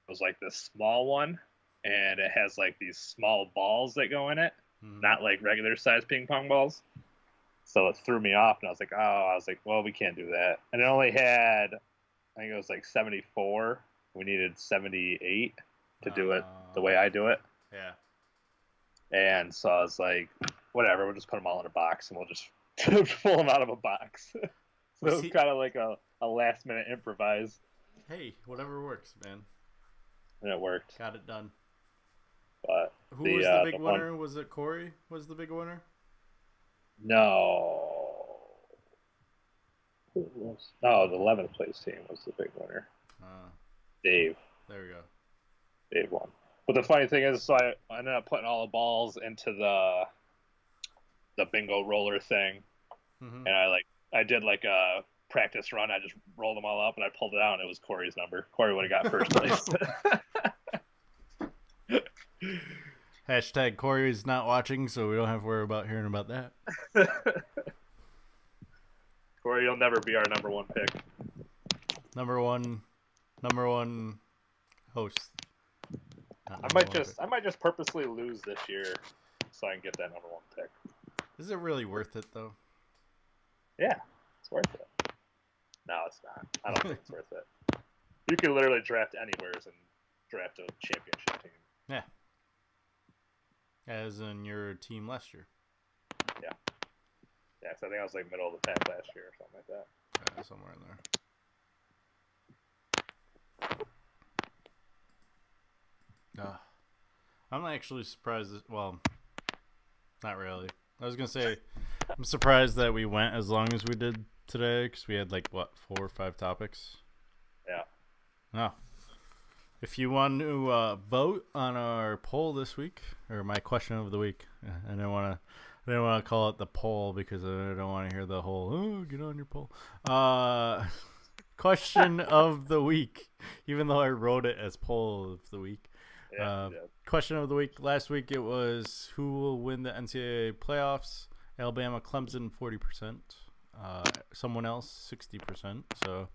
was like this small one, and it has like these small balls that go in it, not like regular size ping pong balls. So it threw me off, and I was like, well, we can't do that. And it only had, I think it was like 74. We needed 78 to do it the way I do it. Yeah. And so I was like, whatever, we'll just put them all in a box, and we'll just pull them out of a box. So it was kind of like a last minute improvise. Hey, whatever works, man. And it worked. Got it done. But who was the big winner? Was it Corey? Was the big winner? No. No, the 11th place team was the big winner. Dave. There we go. Dave won. But the funny thing is, so I ended up putting all the balls into the bingo roller thing, and I did like a practice run. I just rolled them all up, and I pulled it out, and it was Corey's number. Corey would have got first place. Hashtag Corey's not watching, so we don't have to worry about hearing about that. Corey, you'll never be our number one pick. Number one host. I might just purposely lose this year so I can get that number one pick. Is it really worth it though? Yeah, it's worth it. No, it's not. I don't think it's worth it. You can literally draft anywheres and draft a championship team. Yeah. As in your team last year. Yeah. Yeah, so I think I was like middle of the pack last year or something like that. Yeah, somewhere in there. I'm actually surprised. Well, not really. I was gonna say I'm surprised that we went as long as we did today because we had like 4 or 5 topics. Yeah. Oh. If you want to vote on our poll this week, or my question of the week, I didn't want to call it the poll because I don't want to hear the whole get on your poll. Question of the week, even though I wrote it as poll of the week. Yeah. Question of the week. Last week it was who will win the NCAA playoffs. Alabama, Clemson, 40%. Someone else, 60%. So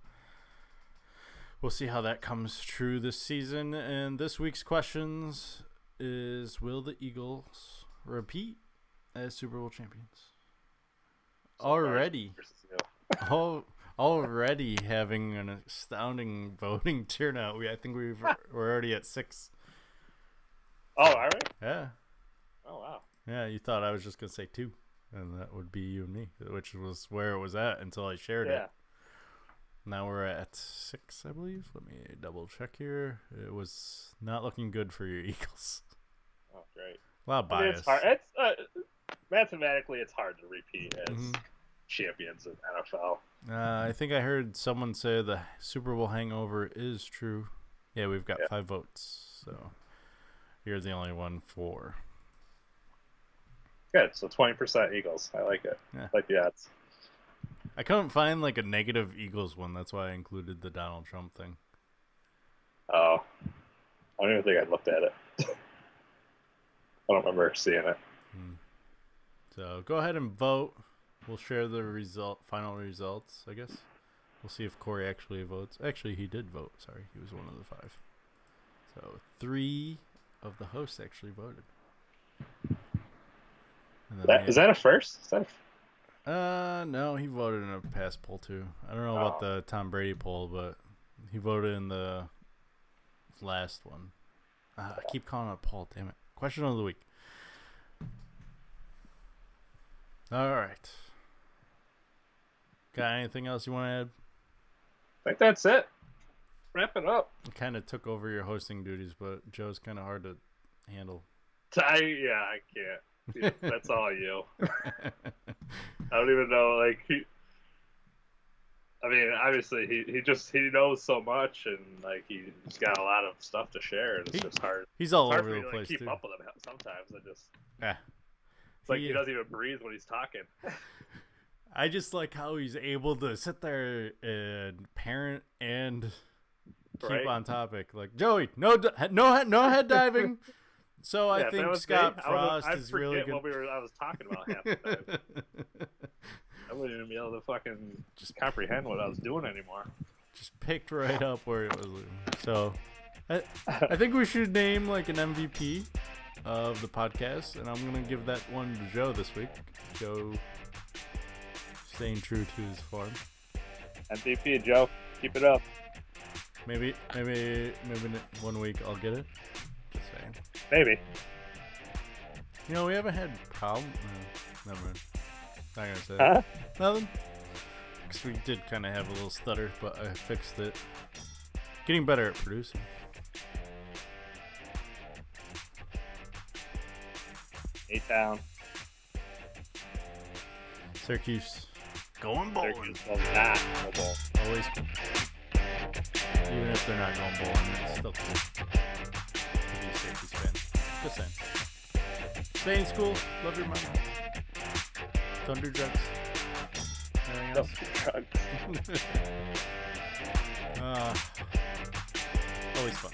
we'll see how that comes true this season. And this week's questions is, will the Eagles repeat as Super Bowl champions? Already having an astounding voting turnout. I think we're already at 6. Oh, all right. Yeah. Oh, wow. Yeah, you thought I was just going to say 2, and that would be you and me, which was where it was at until I shared it. Now we're at 6, I believe. Let me double check here. It was not looking good for your Eagles. Oh, great. A lot of bias. I mean, it's hard. Mathematically, it's hard to repeat as champions in NFL. I think I heard someone say the Super Bowl hangover is true. Yeah, we've got 5 votes, so you're the only one for. Good. So 20% Eagles. I like it. Yeah. I like the odds. I couldn't find like a negative Eagles one. That's why I included the Donald Trump thing. Oh. I don't even think I looked at it. I don't remember seeing it. So go ahead and vote. We'll share the final results, I guess. We'll see if Corey actually votes. Actually, he did vote. Sorry, he was one of the 5. So 3 of the hosts actually voted. Is that a first? No, he voted in a past poll too. I don't know about the Tom Brady poll, but he voted in the last one. I keep calling it a poll, damn it. Question of the week. All right. Got anything else you want to add? I think that's it. Wrap it up. I kind of took over your hosting duties, but Joe's kind of hard to handle. I can't. That's all you. I don't even know. Obviously he knows so much, and like he's got a lot of stuff to share. And it's just hard. He's all over for the place keep too. up with him sometimes. It's like Yeah. he doesn't even breathe when he's talking. I just like how he's able to sit there and parent and keep Right. on topic. Like, Joey, no head diving. So I Yeah, if that think was Scott me, Frost I'd is really forget good. what I was talking about half the time. I wouldn't even be able to fucking just comprehend what I was doing anymore. Just picked right up where it was. So I think we should name like an MVP of the podcast, and I'm gonna give that one to Joe this week. Joe staying true to his form. MVP, Joe. Keep it up. Maybe 1 week I'll get it. Just saying. Maybe. You know, we haven't had problem. No, never mind. Not gonna say Huh? nothing. Because we did kind of have a little stutter, but I fixed it. Getting better at producing. A-Town. Syracuse. Going bowling. Syracuse will not go bowling. Always. Even if they're not going bowling, it's still cool. To be a Syracuse fan. Just saying. Stay in school. Love your mom. Don't do drugs. Anything else? Drugs. Always fun.